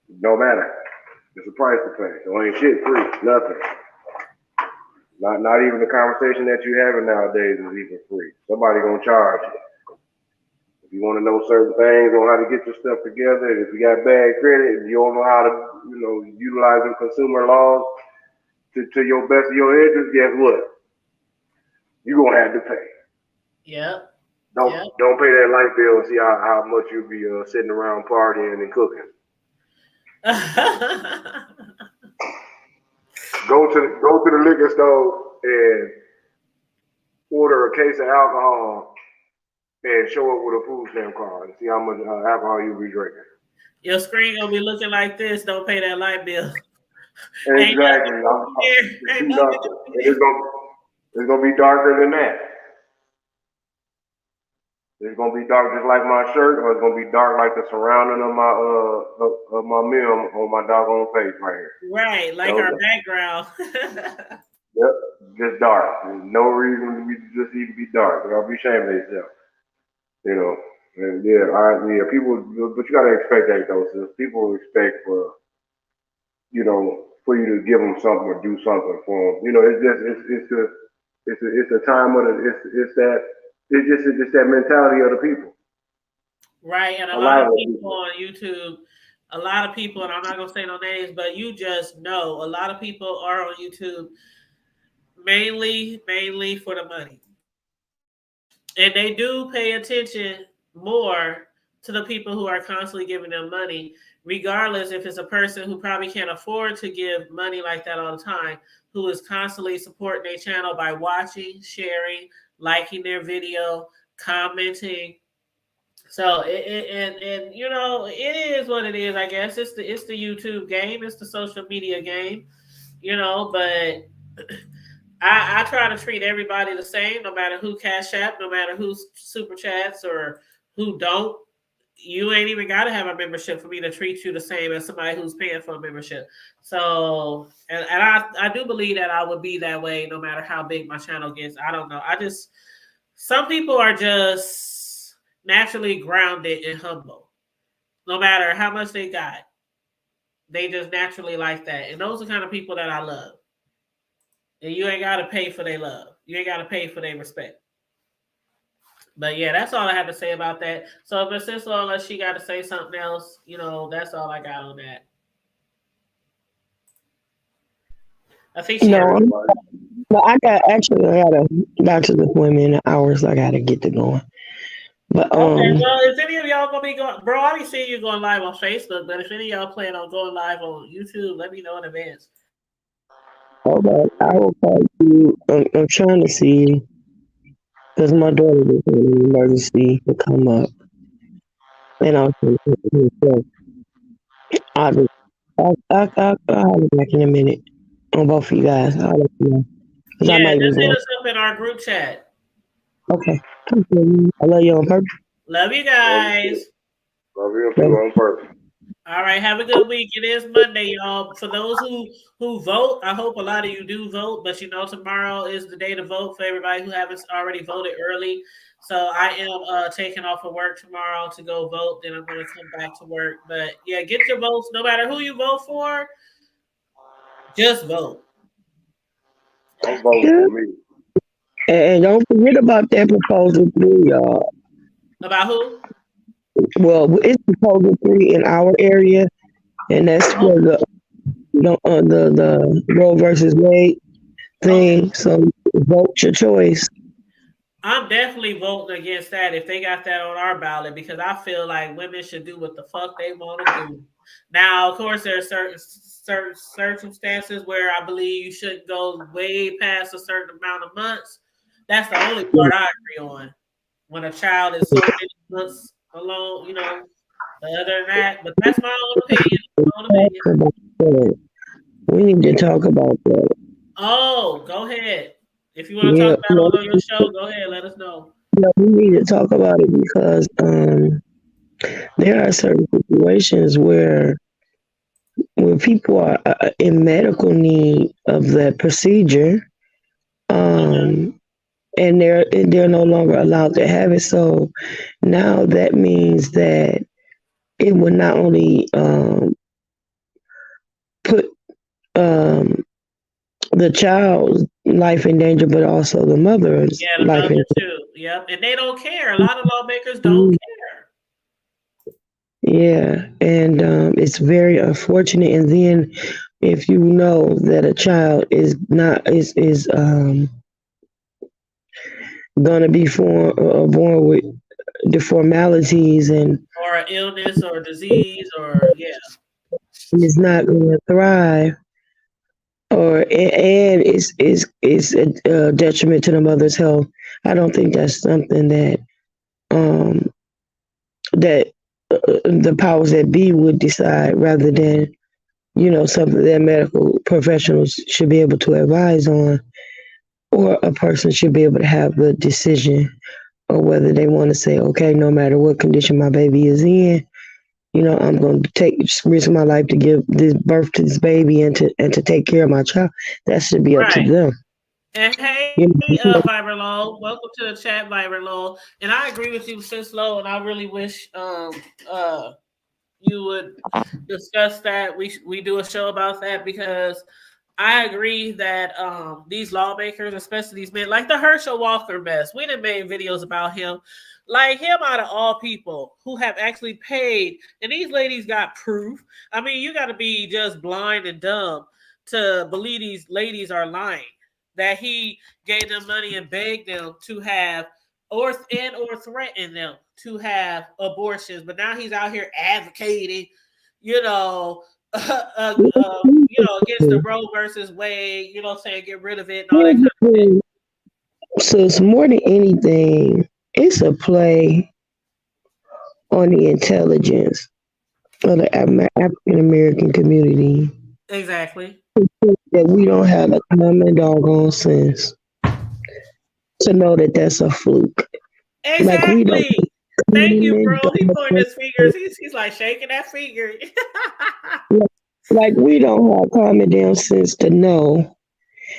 Speaker 2: no matter. It's a price to pay. So ain't shit free. Nothing. Not even the conversation that you having nowadays is even free. Somebody gonna charge you. If you want to know certain things on how to get your stuff together, and if you got bad credit and you don't know how to, utilize the consumer laws to your best of your interest, guess what? You gonna have to pay.
Speaker 1: Yep.
Speaker 2: Don't pay that light bill and see how much you'll be sitting around partying and cooking. Go to the liquor store and order a case of alcohol and show up with a food stamp card and see how much alcohol you'll be drinking.
Speaker 1: Your screen gonna be looking like this. Don't pay that light bill.
Speaker 2: Exactly. It's gonna be darker than that. It's gonna be dark just like my shirt, or it's gonna be dark like the surrounding of my meal on my doggone face right here.
Speaker 1: Right, like our background.
Speaker 2: Yep, just dark. There's no reason to just even be dark. They'll be ashamed of themselves. And people, but you gotta expect that though. So people expect for you to give them something or do something for them. It's the time of it's just that mentality of the people.
Speaker 1: Right, and a lot of people on YouTube, a lot of people, and I'm not gonna say no names, but you just know a lot of people are on YouTube mainly for the money. And they do pay attention more to the people who are constantly giving them money, regardless if it's a person who probably can't afford to give money like that all the time, who is constantly supporting their channel by watching, sharing, liking their video, commenting. So it is what it is. I guess it's the YouTube game. It's the social media game. But I try to treat everybody the same, no matter who cash app, no matter who super chats or who don't. You ain't even got to have a membership for me to treat you the same as somebody who's paying for a membership. So, and I do believe that I would be that way no matter how big my channel gets. I don't know. Some people are just naturally grounded and humble. No matter how much they got, they just naturally like that. And those are the kind of people that I love. And you ain't got to pay for their love. You ain't got to pay for their respect. But yeah, that's all I have to say about that. So if Miss Sissel, unless she got to say something else, that's all I got on that. I think she
Speaker 3: but I got a doctor's appointment in hours. I got to get to going. But
Speaker 1: okay, well, if any of y'all gonna be going, bro, I be seeing you going live on Facebook. But if any of y'all plan on going live on YouTube, let me know in advance.
Speaker 3: Okay, I will call you. I'm trying to see because my daughter was in an emergency to come up, and I'll have it back in a minute on both of you guys. I'll let you know.
Speaker 1: Yeah, just hit us up in our group chat.
Speaker 3: Okay. I love you on purpose.
Speaker 1: Love you guys.
Speaker 2: Love you too on purpose.
Speaker 1: All right, have a good week. It is Monday, y'all. For those who vote, I hope a lot of you do vote. But tomorrow is the day to vote for everybody who haven't already voted early. So I am taking off of work tomorrow to go vote. Then I'm going to come back to work. But yeah, get your votes. No matter who you vote for, just vote.
Speaker 2: I'm voting
Speaker 3: Yeah.
Speaker 2: for me.
Speaker 3: And don't forget about that proposal 3, y'all.
Speaker 1: About who?
Speaker 3: Well, it's proposal 3 in our area, and that's
Speaker 1: Oh,
Speaker 3: for the Roe versus Wade
Speaker 1: okay.
Speaker 3: thing. So vote your choice.
Speaker 1: I'm definitely voting against that if they got that on our ballot because I feel like women should do what the fuck they want to do. Now, of course, there are certain circumstances where I believe you shouldn't go way past a certain amount of months. That's the only part I agree on. When a child is so many months alone, But other than that, but that's my own opinion. My own opinion.
Speaker 3: Talk about that. We need to talk about that.
Speaker 1: Oh, go ahead. If you want to talk
Speaker 3: Yeah,
Speaker 1: about it on your show, go ahead. Let us know.
Speaker 3: we need to talk about it because there are certain situations where people are in medical need of that procedure,
Speaker 1: Uh-huh.
Speaker 3: um, and they're no longer allowed to have it. So now that means that it would not only put um, the child's life in danger, but also the mother's
Speaker 1: Yeah, the
Speaker 3: life
Speaker 1: mother
Speaker 3: in
Speaker 1: too. Yep. And they don't care. A lot of lawmakers don't
Speaker 3: danger.
Speaker 1: care.
Speaker 3: Yeah, and it's very unfortunate. And then, if you know that a child is not is gonna be born with deformalities and
Speaker 1: Or an illness or disease or yeah.
Speaker 3: is not gonna thrive, and it's a detriment to the mother's health. I don't think that's something um that the powers that be would decide rather than something that medical professionals should be able to advise on, or a person should be able to have the decision, or whether they want to say, okay, no matter what condition my baby is in, I'm going to risk my life to give this birth to this baby and to take care of my child. That should be up to
Speaker 1: Right.
Speaker 3: them.
Speaker 1: And hey,
Speaker 3: You
Speaker 1: Viber Low, welcome to the chat, Viber Low. And I agree with you, Sis Low, and I really wish you would discuss that. We do a show about that because I agree that these lawmakers, especially these men, like the Herschel Walker mess, we done made videos about him. Like him out of all people who have actually paid, and these ladies got proof. I mean, you got to be just blind and dumb to believe these ladies are lying. That he gave them money and begged them to have or threatened them to have abortions, but now he's out here advocating, you know, against the Roe versus Wade, saying get rid of it and all that kind of shit.
Speaker 3: So it's more than anything, it's a play on the intelligence of the African American community,
Speaker 1: Exactly.
Speaker 3: that we don't have a common doggone sense to know that that's a fluke. Like we don't
Speaker 1: Exactly. Thank you,
Speaker 3: common
Speaker 1: bro. He pointing
Speaker 3: doggone
Speaker 1: his fingers. He's like shaking that finger.
Speaker 3: like we don't have common damn sense to know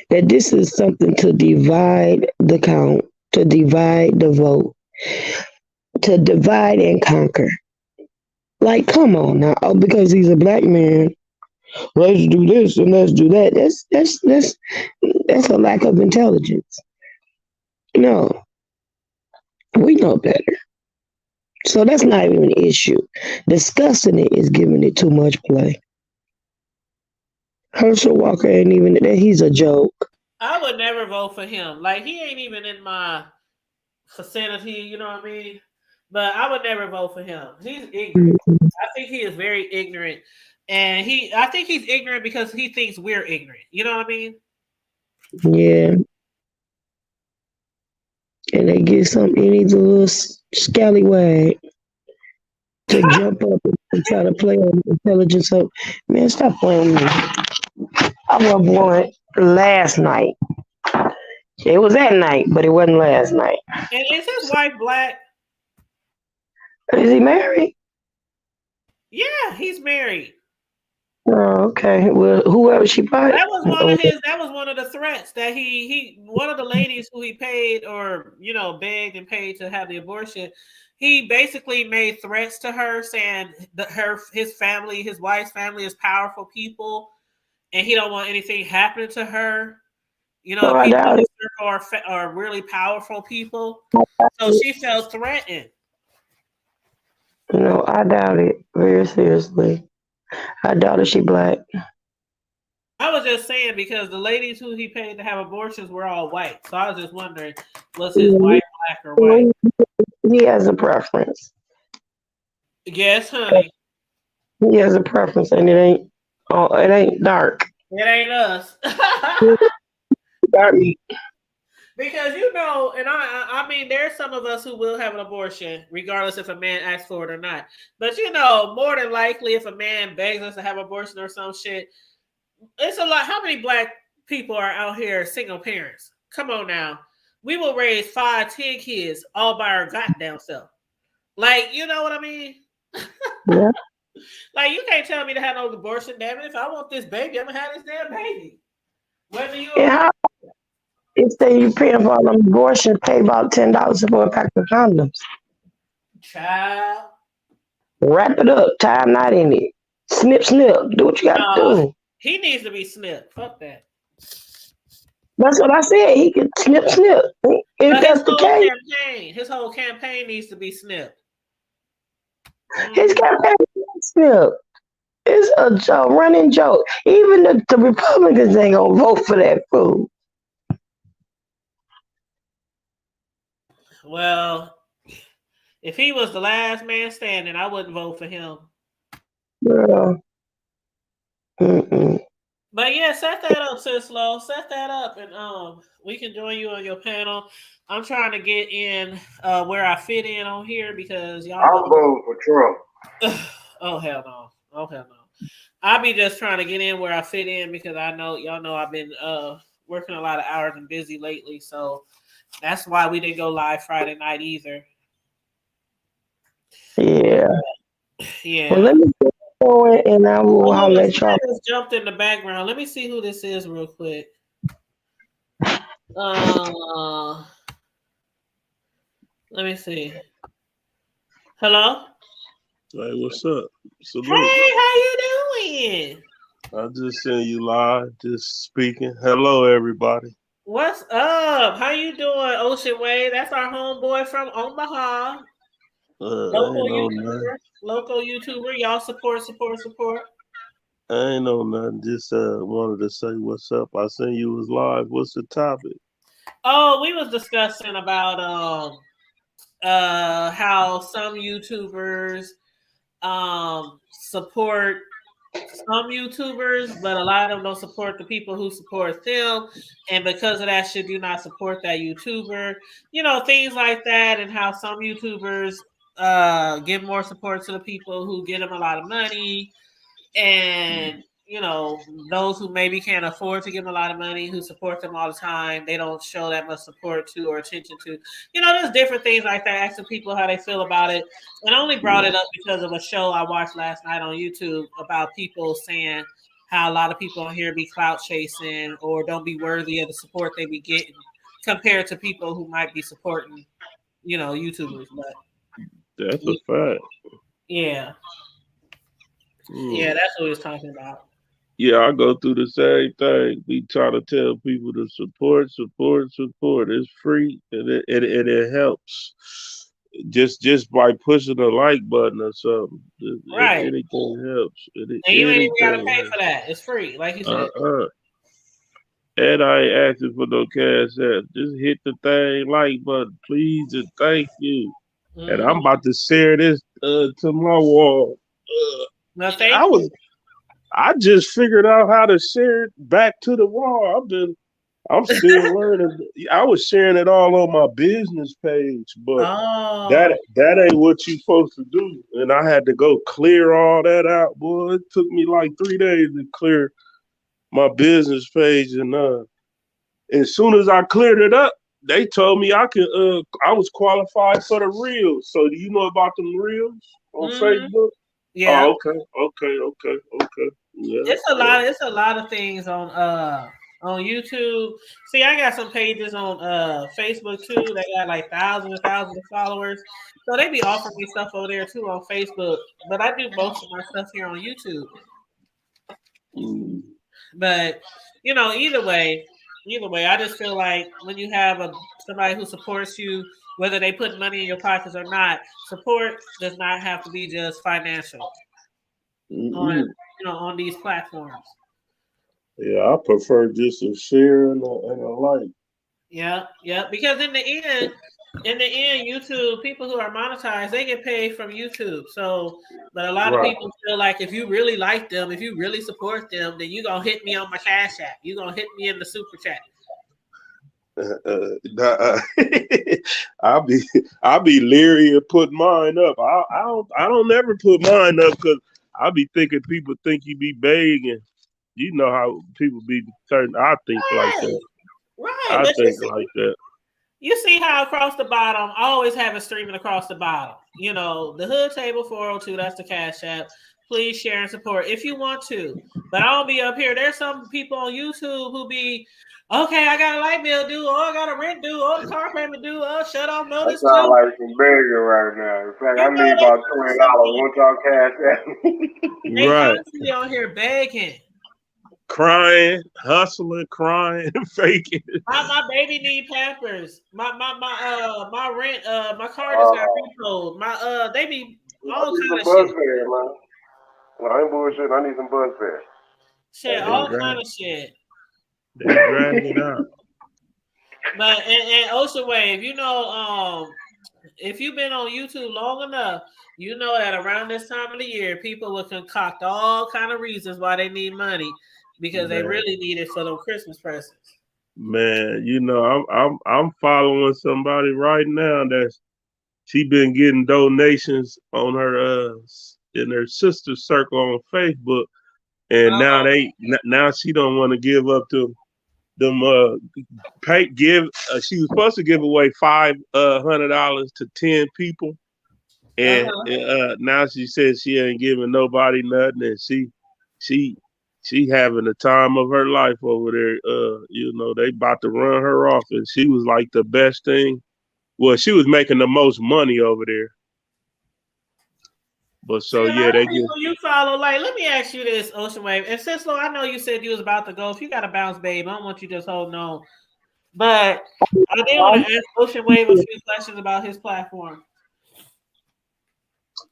Speaker 3: that this is something to divide the count, to divide the vote, to divide and conquer. Like, come on now. Oh, because he's a black man, let's do this and let's do that. That's a lack of intelligence. No, we know better. So that's not even an issue. Discussing it is giving it too much play. Herschel Walker ain't even that. He's a joke.
Speaker 1: I would never vote for him. Like he ain't even in my vicinity, you know what I mean? But I would never vote for him. He's ignorant. I think he is very ignorant. And I think he's ignorant because he thinks we're ignorant. You know what I mean?
Speaker 3: Yeah, and they get any little scallywag to jump up and try to play on intelligence. So, man, stop playing with me. I was born last night. It was that night, but it wasn't last night.
Speaker 1: And is his wife black?
Speaker 3: Is he married?
Speaker 1: Yeah, he's married.
Speaker 3: Oh, okay. Well, whoever she bought.
Speaker 1: That was one of his. That was one of the threats that he. One of the ladies who he paid or begged and paid to have the abortion. He basically made threats to her, saying that his family, his wife's family, is powerful people, and he don't want anything happening to her.
Speaker 3: No,
Speaker 1: The
Speaker 3: I
Speaker 1: people in
Speaker 3: doubt it.
Speaker 1: his circle are really powerful people,
Speaker 3: I doubt
Speaker 1: so
Speaker 3: it.
Speaker 1: she felt threatened.
Speaker 3: No, I doubt it. Very seriously. I doubt it. She black.
Speaker 1: I was just saying because the ladies who he paid to have abortions were all white, so I was just wondering, was his
Speaker 3: Yeah,
Speaker 1: wife black or white?
Speaker 3: he has a preference.
Speaker 1: Yes, honey.
Speaker 3: He has a preference, and it ain't. Oh, it ain't dark.
Speaker 1: It ain't us.
Speaker 3: Dark.
Speaker 1: Because and I mean, there's some of us who will have an abortion, regardless if a man asks for it or not. But more than likely, if a man begs us to have abortion or some shit, it's a lot. How many black people are out here single parents? Come on now. We will raise 5, 10 kids all by our goddamn self. Like, you know what I mean?
Speaker 3: Yeah.
Speaker 1: Like, you can't tell me to have no abortion, damn it. If I want this baby, I'm gonna have this damn baby. Whether you
Speaker 3: And
Speaker 1: agree.
Speaker 3: how if say you paying for an abortion, pay about $10 for a pack of condoms.
Speaker 1: Child.
Speaker 3: Wrap it up, tie a knot in it. Snip, snip. Do what you got to
Speaker 1: No,
Speaker 3: do.
Speaker 1: he needs to be snipped. Fuck that.
Speaker 3: That's what I said. He could snip, snip. If
Speaker 1: But
Speaker 3: that's the case,
Speaker 1: his whole campaign needs to be snipped.
Speaker 3: his campaign is snip. It's a running joke. Even the Republicans ain't gonna vote for that fool.
Speaker 1: Well, if he was the last man standing, I wouldn't vote for him.
Speaker 3: Girl. Mm-mm.
Speaker 1: But yeah, set that up, sis Lo. Set that up, and we can join you on your panel. I'm trying to get in where I fit in on here because y'all
Speaker 2: I'm
Speaker 1: know.
Speaker 2: voting for Trump.
Speaker 1: Oh hell no! Oh hell no! I'll be just trying to get in where I fit in because I know y'all know I've been working a lot of hours and busy lately, so that's why we didn't go live Friday night either.
Speaker 3: Yeah.
Speaker 1: Yeah.
Speaker 3: Well, let me get going, and I will
Speaker 1: Hold
Speaker 3: holler
Speaker 1: on,
Speaker 3: at y'all.
Speaker 1: somebody just jumped in the background. Let me see who this is real quick. Let me see. Hello.
Speaker 4: Hey, what's up? Salute.
Speaker 1: Hey, how you doing?
Speaker 4: I just seen you live, just speaking. Hello, everybody.
Speaker 1: What's up? How you doing, Ocean Wave? That's our homeboy from Omaha. Local
Speaker 4: Ain't no nothing.
Speaker 1: YouTuber. Local YouTuber. Y'all support.
Speaker 4: I ain't no nothing. Just wanted to say what's up. I seen you was live. What's the topic?
Speaker 1: Oh, we was discussing about how some YouTubers support some YouTubers, but a lot of them don't support the people who support them, and because of that, should you not support that YouTuber? Things like that, and how some YouTubers give more support to the people who get them a lot of money, and those who maybe can't afford to give them a lot of money, who support them all the time, they don't show that much support to or attention to. There's different things like that. Asking people how they feel about it, and I only brought it up because of a show I watched last night on YouTube about people saying how a lot of people on here be clout chasing or don't be worthy of the support they be getting compared to people who might be supporting, YouTubers. But
Speaker 4: That's a fact.
Speaker 1: yeah,
Speaker 4: Mm.
Speaker 1: that's what we was talking about.
Speaker 4: Yeah, I go through the same thing. We try to tell people to support. It's free and it helps. Just by pushing the like button or something.
Speaker 1: Right.
Speaker 4: Anything helps.
Speaker 1: And you ain't even gotta
Speaker 4: Anything
Speaker 1: pay
Speaker 4: helps.
Speaker 1: for that. It's free, like you said.
Speaker 4: And I ain't asking for no cash app. Just hit the thing like button, please, and thank you. And I'm
Speaker 1: Mm-hmm.
Speaker 4: about to share this to my wall.
Speaker 1: No, thank you.
Speaker 4: I just figured out how to share it back to the wall. I'm still learning. I was sharing it all on my business page, but
Speaker 1: Oh,
Speaker 4: that ain't what you supposed to do. And I had to go clear all that out, boy. It took me like 3 days to clear my business page, and as soon as I cleared it up, they told me I was qualified for the reels. So do you know about them reels on
Speaker 1: mm-hmm.
Speaker 4: Facebook?
Speaker 1: Yeah,
Speaker 4: Oh, okay. Yeah,
Speaker 1: it's a
Speaker 4: yeah.
Speaker 1: lot. It's a lot of things on YouTube. See, I got some pages on Facebook too. They got like thousands and thousands of followers. So they be offering me stuff over there too on Facebook. But I do most of my stuff here on YouTube.
Speaker 4: Mm.
Speaker 1: But either way, I just feel like when you have somebody who supports you, whether they put money in your pockets or not, support does not have to be just financial on
Speaker 4: Mm-mm.
Speaker 1: on these platforms.
Speaker 4: Yeah, I prefer just a share and a like.
Speaker 1: Yeah, yeah. Because in the end, YouTube people who are monetized, they get paid from YouTube. So, but a lot of
Speaker 4: Right.
Speaker 1: people feel like if you really like them, if you really support them, then you gonna hit me on my Cash App. You gonna hit me in the super chat.
Speaker 4: Nah, I'll be I'll be leery of putting mine up. I don't never put mine up because I'll be thinking people think you be begging. You know how people be certain. I think like
Speaker 1: Right,
Speaker 4: that.
Speaker 1: right.
Speaker 4: I
Speaker 1: But
Speaker 4: think like that.
Speaker 1: you see how across the bottom, I always have it streaming across the bottom. The Hood Table 402, that's the Cash App. Please share and support if you want to. But I'll be up here. There's some people on YouTube who be, okay, I got a light bill due, oh, I got a rent due, oh, the car payment due, oh, shut off
Speaker 2: I
Speaker 1: notice
Speaker 2: sound
Speaker 1: due.
Speaker 2: like some begging right now. In fact, I need
Speaker 1: They
Speaker 2: about $20.
Speaker 1: constantly,
Speaker 2: Once y'all cash at me.
Speaker 1: they
Speaker 4: Right.
Speaker 1: constantly on here begging.
Speaker 4: Crying, hustling, crying, faking.
Speaker 1: My baby need Pampers. My rent my car just got
Speaker 2: I
Speaker 1: repoed. They be all
Speaker 2: need
Speaker 1: kind
Speaker 2: some
Speaker 1: of
Speaker 2: bus
Speaker 1: shit.
Speaker 2: fare, man. No, I ain't bullshit. I need some bus fare.
Speaker 1: Shit,
Speaker 4: They
Speaker 1: all
Speaker 4: drag,
Speaker 1: kind of shit.
Speaker 4: they drag it out.
Speaker 1: But and Ocean Wave, if you've been on YouTube long enough, you know that around this time of the year, people will concoct all kind of reasons why they need money because they
Speaker 4: Man,
Speaker 1: really need it for those Christmas presents.
Speaker 4: man, I'm following somebody right now that's she been getting donations on her in her sister circle on Facebook, and now
Speaker 1: Uh-huh.
Speaker 4: now she don't want to give up to them pay give. She was supposed to give away $500 to 10 people, and
Speaker 1: Uh-huh.
Speaker 4: now she says she ain't giving nobody nothing, and she she having the time of her life over there. They about to run her off, and she was like the best thing. Well, she was making the most money over there. But
Speaker 1: See,
Speaker 4: so
Speaker 1: a lot
Speaker 4: yeah,
Speaker 1: of
Speaker 4: they give
Speaker 1: people you follow, like, let me ask you this, Ocean Wave. And since, I know you said you was about to go, if you got to bounce, babe, I don't want you just holding on. But I did want to ask Ocean Wave a few questions about his platform.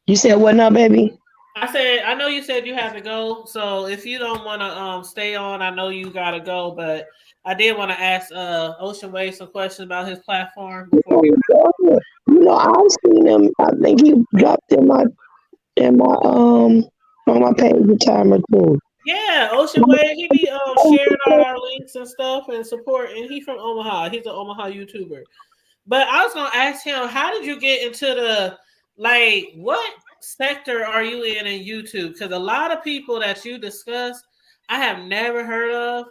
Speaker 3: You said what now, baby?
Speaker 1: I said, I know you said you have to go, so if you don't want to stay on, I know you gotta go. But I did want to ask Ocean Wave some questions about his platform before we.
Speaker 3: I've seen him. I think he dropped in my on my page a time or two.
Speaker 1: Yeah, Ocean Wave, he be sharing all our links and stuff and support, and he from Omaha. He's an Omaha YouTuber. But I was gonna ask him, how did you get into what sector are you in YouTube? Because a lot of people that you discuss, I have never heard of,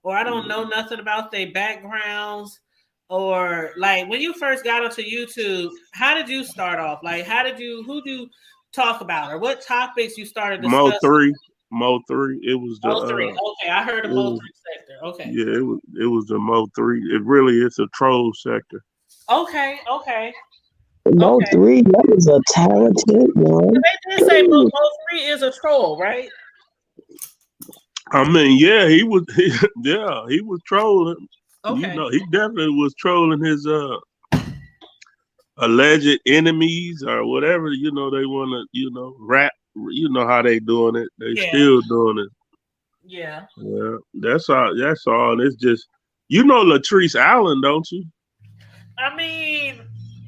Speaker 1: or I don't know nothing about their backgrounds, or like when you first got onto YouTube, how did you start off? Like, who do you talk about, or what topics you started
Speaker 4: Mo
Speaker 1: discussing?
Speaker 4: three, Mo three. It was the
Speaker 1: Mo three. Okay, I heard of
Speaker 4: it
Speaker 1: Mo
Speaker 4: was
Speaker 1: three sector. Okay.
Speaker 4: yeah, it was the Mo three. It really is a troll sector.
Speaker 1: Okay. Okay.
Speaker 3: Mo
Speaker 1: Okay.
Speaker 3: three, that is a talented one.
Speaker 1: They did say Mo three is a troll, right?
Speaker 4: I mean, yeah, he was. He was trolling.
Speaker 1: Okay.
Speaker 4: He definitely was trolling his alleged enemies or whatever. They want to. Rap. You know how they doing it. They
Speaker 1: Yeah.
Speaker 4: still doing it.
Speaker 1: Yeah.
Speaker 4: Yeah, that's all. That's all. It's just Latrice Allen, don't you?
Speaker 1: I mean,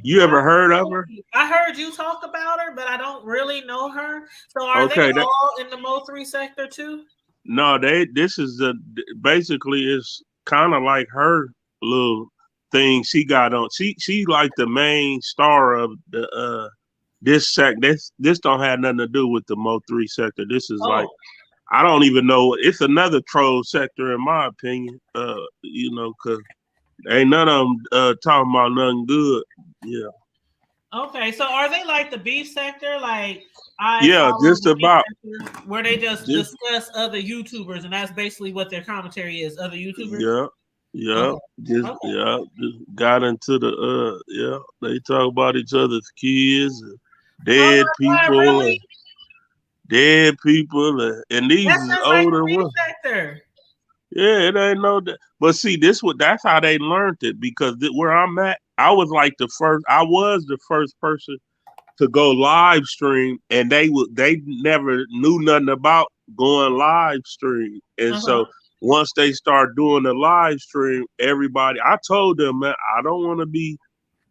Speaker 4: You ever heard of her?
Speaker 1: I heard you talk about her, but I don't really know her. So are they
Speaker 4: Okay,
Speaker 1: all in the Mo three sector too?
Speaker 4: no, this is basically it's kind of like her little thing she got on. She like the main star of the this don't have nothing to do with the Mo three sector. This is like
Speaker 1: Oh.
Speaker 4: I don't even know. It's another troll sector in my opinion. Because ain't none of them talking about nothing good. Yeah.
Speaker 1: Okay, so are they like the beef sector? Like I
Speaker 4: Yeah,
Speaker 1: follow
Speaker 4: just
Speaker 1: the beef
Speaker 4: about.
Speaker 1: sector, where they just
Speaker 4: Just
Speaker 1: discuss other YouTubers, and that's basically what their commentary is. Other YouTubers.
Speaker 4: yeah, yeah,
Speaker 1: Okay.
Speaker 4: just
Speaker 1: Okay.
Speaker 4: yeah, just got into the yeah. They talk about each other's kids, and
Speaker 1: Oh
Speaker 4: dead
Speaker 1: my God,
Speaker 4: people,
Speaker 1: really?
Speaker 4: and dead people, and these
Speaker 1: That
Speaker 4: is
Speaker 1: sounds like the
Speaker 4: older
Speaker 1: beef
Speaker 4: ones.
Speaker 1: sector.
Speaker 4: Yeah, it ain't no. But see, that's how they learned it because where I'm at, I was like the first. I was the first person to go live stream, and they never knew nothing about going live stream, and
Speaker 1: Uh-huh.
Speaker 4: so once they start doing the live stream, everybody, I told them, man, I don't want to be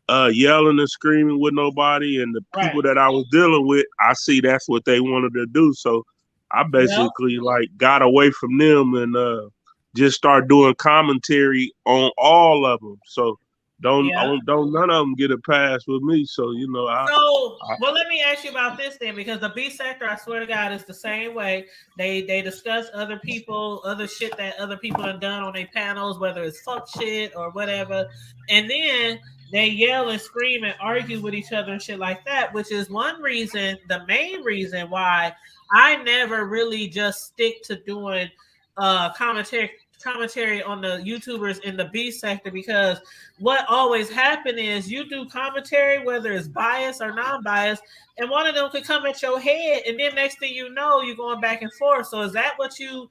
Speaker 4: yelling and screaming with nobody, and the
Speaker 1: Right.
Speaker 4: people that I was dealing with, I see that's what they wanted to do, so I
Speaker 1: Yep.
Speaker 4: basically like got away from them and just start doing commentary on all of them. So
Speaker 1: Yeah.
Speaker 4: don't none of them get a pass with me. So
Speaker 1: So,
Speaker 4: I
Speaker 1: well, let me ask you about this then, because the B sector, I swear to God, is the same way. They discuss other people, other shit that other people have done on their panels, whether it's fuck shit or whatever, and then they yell and scream and argue with each other and shit like that, which is one reason, the main reason why I never really just stick to doing commentary on the YouTubers in the B sector, because what always happen is you do commentary, whether it's biased or non-biased, and one of them could come at your head, and then next thing you know, you're going back and forth. So is that what you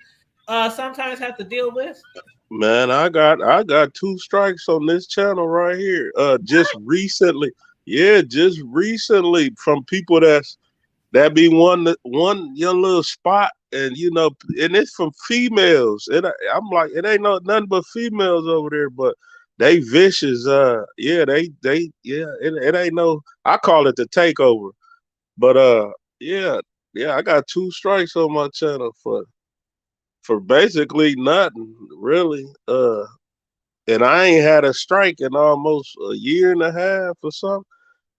Speaker 1: sometimes have to deal with?
Speaker 4: Man, I got 2 strikes on this channel right here. Just recently. Yeah, just recently from people that be one young little spot, and and it's from females. And I'm like, it ain't nothing but females over there, but they vicious. Yeah, they yeah, it ain't no. I call it the takeover, but yeah, yeah, I got 2 strikes on my channel for basically nothing really. And I ain't had a strike in almost a year and a half or something.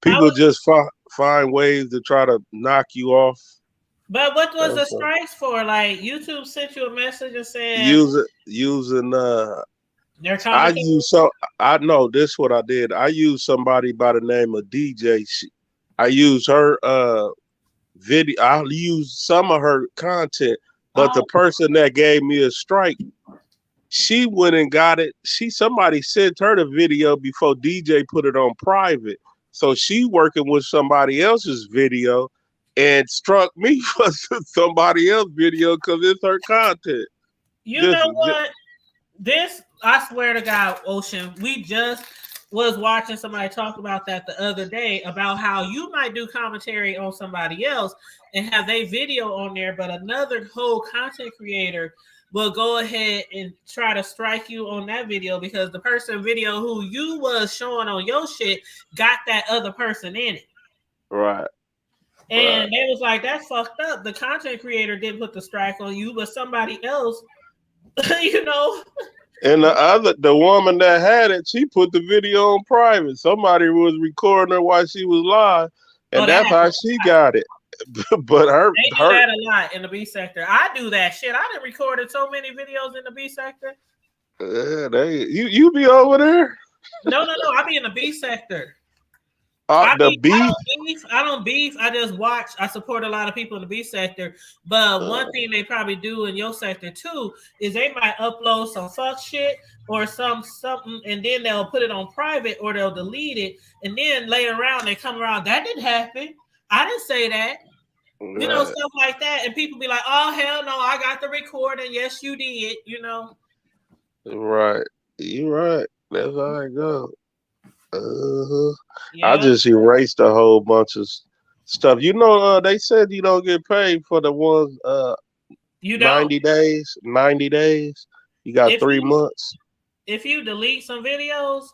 Speaker 1: I
Speaker 4: People
Speaker 1: was,
Speaker 4: just find ways to try to knock you off.
Speaker 1: but what was the
Speaker 4: That's
Speaker 1: strikes for? Like YouTube sent you a message and said
Speaker 4: using
Speaker 1: they're
Speaker 4: I
Speaker 1: commenting.
Speaker 4: use so I know this what I did. I used somebody by the name of DJ. I used her video. I used some of her content, but the
Speaker 1: Oh,
Speaker 4: person that gave me a strike, she went and got it. Somebody sent her the video before DJ put it on private. So she working with somebody else's video and struck me for somebody else's video because it's her content.
Speaker 1: you
Speaker 4: Just,
Speaker 1: know what? This, I swear to God, Ocean, we just was watching somebody talk about that the other day, about how you might do commentary on somebody else and have their video on there, but another whole content creator will go ahead and try to strike you on that video because the person video who you was showing on your shit got that other person in it.
Speaker 4: right.
Speaker 1: And
Speaker 4: Right.
Speaker 1: they was like, that's fucked up. The content creator didn't put the strike on you, but somebody else, you know.
Speaker 4: And the woman that had it, she put the video on private. Somebody was recording her while she was live,
Speaker 1: Oh,
Speaker 4: and
Speaker 1: that
Speaker 4: that's
Speaker 1: happened.
Speaker 4: how she got it. But
Speaker 1: They do that a lot in the B sector. I do that shit. I done recorded so many videos in the B sector.
Speaker 4: you be over there.
Speaker 1: No. I be in the B sector.
Speaker 4: The
Speaker 1: I
Speaker 4: beef.
Speaker 1: don't beef. I don't beef. I just watch. I support a lot of people in the B sector. But one thing they probably do in your sector too is they might upload some fuck shit or something, and then they'll put it on private or they'll delete it, and then later around they come around. That didn't happen. I didn't say that. You know,
Speaker 4: Right.
Speaker 1: stuff like that, and people be like, "Oh hell no, I got the recording. Yes, you did." You know.
Speaker 4: Right. You right. That's how it go. Uh-huh. I
Speaker 1: Yeah.
Speaker 4: just erased a whole bunch of stuff. They said you don't get paid for the ones
Speaker 1: You don't.
Speaker 4: 90 days. 90 days. You got
Speaker 1: If
Speaker 4: 3
Speaker 1: you
Speaker 4: months.
Speaker 1: if you delete some videos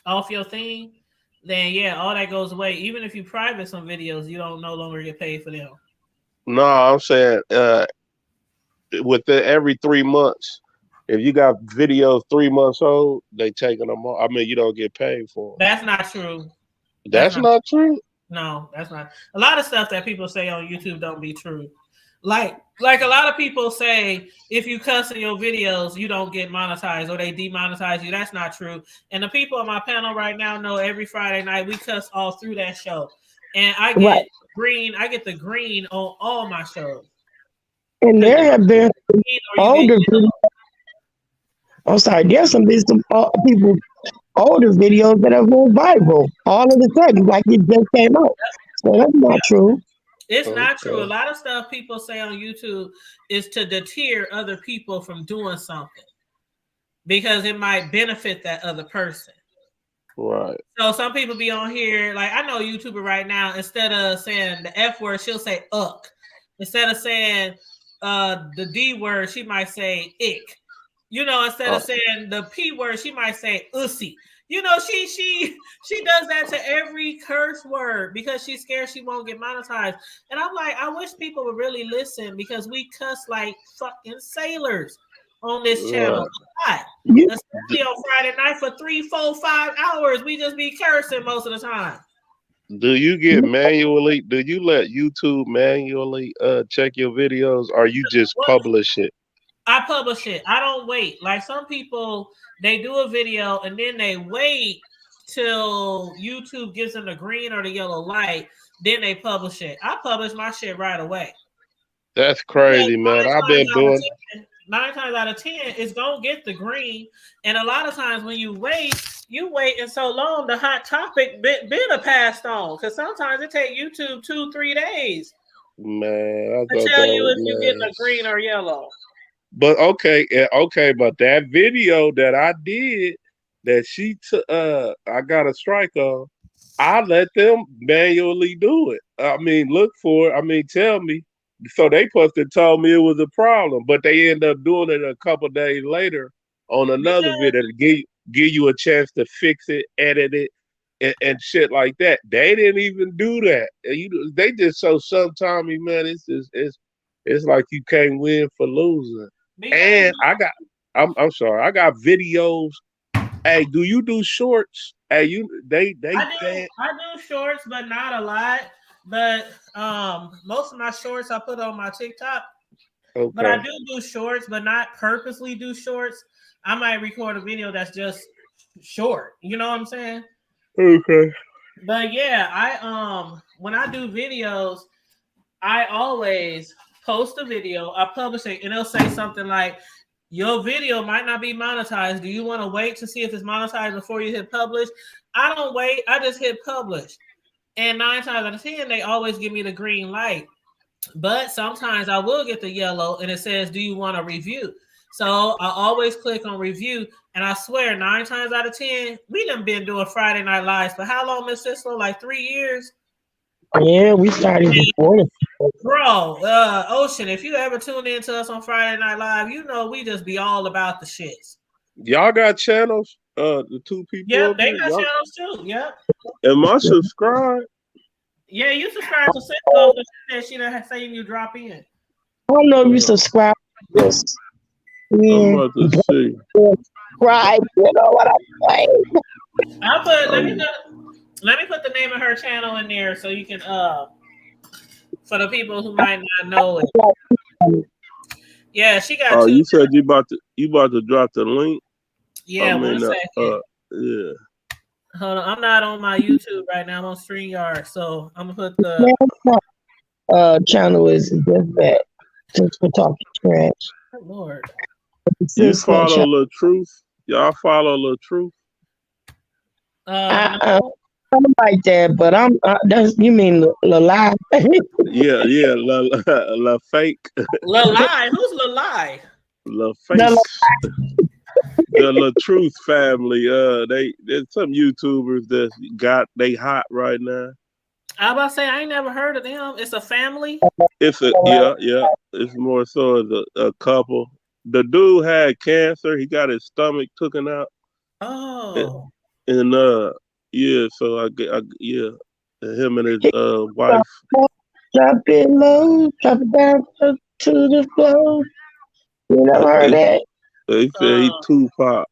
Speaker 1: off your thing, then yeah, all that goes away. Even if you private some videos, you don't no longer get paid for them.
Speaker 4: No, I'm saying every 3 months. If you got videos 3 months old, they taking them off. I mean, you don't get paid for them.
Speaker 1: That's not true. That's
Speaker 4: That's
Speaker 1: not
Speaker 4: not true.
Speaker 1: no, that's not. A lot of stuff that people say on YouTube don't be true. Like a lot of people say, if you cuss in your videos, you don't get monetized or they demonetize you. That's not true. And the people on my panel right now know every Friday night we cuss all through that show, and I
Speaker 3: Right.
Speaker 1: get green. I get the green on all my shows.
Speaker 3: And there have been older videos. I'm sorry, there's some people older videos that have gone viral all of a sudden, like it just came out. So that's not true.
Speaker 1: It's not true. A lot of stuff people say on YouTube is to deter other people from doing something because it might benefit that other person.
Speaker 4: Right.
Speaker 1: So some people be on here, like I know a YouTuber right now, instead of saying the F word, she'll say uck. Instead of saying the D word, she might say ick. You know, instead of saying the P word, she might say ussy. You know, she does that to every curse word because she's scared she won't get monetized. And I'm like, I wish people would really listen because we cuss like fucking sailors on this channel. Especially on Friday night for 3, 4, 5 hours. We just be cursing most of the time.
Speaker 4: Do you get manually? Do you let YouTube manually check your videos, or you just publish it?
Speaker 1: I publish it. I don't wait. Like some people, they do a video and then they wait till YouTube gives them the green or the yellow light. Then they publish it. I publish my shit right away.
Speaker 4: That's crazy, man. I've been doing
Speaker 1: 9 times out of 10, it's gonna get the green. And a lot of times when you waiting so long, the hot topic been passed on. Because sometimes it take YouTube 2-3 days.
Speaker 4: Man,
Speaker 1: I tell you if you get the green or yellow.
Speaker 4: But okay, but that video that I did that she I got a strike on, I let them manually do it. I mean, look for it. I mean, tell me. So they supposed to told me it was a problem, but they end up doing it a couple days later on another video to give you a chance to fix it, edit it, and shit like that. They didn't even do that. They just so sometimes, man, it's like you can't win for losing. And I'm sorry, I got videos. Hey, do you do shorts? Hey, I
Speaker 1: do shorts, but not a lot. But most of my shorts I put on my TikTok. Okay. But I do shorts, but not purposely do shorts. I might record a video that's just short. You know what I'm saying?
Speaker 4: Okay.
Speaker 1: But yeah, I when I do videos, I always post a video, I publish it, and it'll say something like, your video might not be monetized. Do you want to wait to see if it's monetized before you hit publish? I don't wait. I just hit publish. And 9 times out of 10, they always give me the green light. But sometimes I will get the yellow and it says, do you want a review? So I always click on review. And I swear 9 times out of 10, we done been doing Friday Night Lives for how long, Miss Sislo? Like 3 years?
Speaker 3: Yeah, we started before.
Speaker 1: Bro, Ocean, if you ever tune in to us on Friday Night Live, you know we just be all about the shits.
Speaker 4: Y'all got channels? The two people.
Speaker 1: Yep, they got channels too. Yep.
Speaker 4: Am I subscribed?
Speaker 1: Yeah, you subscribe to Sislo, but she done saying you drop in.
Speaker 3: I don't know if you subscribe to this. Yeah.
Speaker 4: I'm about to see.
Speaker 3: Subscribe, you know what I'm saying?
Speaker 1: Let me put the name of her channel in there so you can for the people who might not know it. Yeah, she got.
Speaker 4: Oh, you said you about to drop the link.
Speaker 1: Yeah, one second.
Speaker 4: Yeah.
Speaker 1: Hold on, I'm not on my YouTube right now. I'm on StreamYard, so I'm gonna put the
Speaker 3: channel is just that. Since we're talking trash.
Speaker 1: Oh, Lord.
Speaker 4: You follow the truth. Y'all follow the truth.
Speaker 3: I'm like that, but you mean la lie?
Speaker 4: yeah, la fake.
Speaker 1: La lie? Who's la lie?
Speaker 4: La fake. The La Truth family. There's some YouTubers that they hot right now.
Speaker 1: I was about to say I ain't never heard of them. It's a family.
Speaker 4: It's yeah. It's more so as a couple. The dude had cancer. He got his stomach taken out.
Speaker 1: Oh.
Speaker 4: And yeah, so I him and his wife.
Speaker 3: Drop it low, drop it down to the floor. You never heard that?
Speaker 4: He said he Tupac.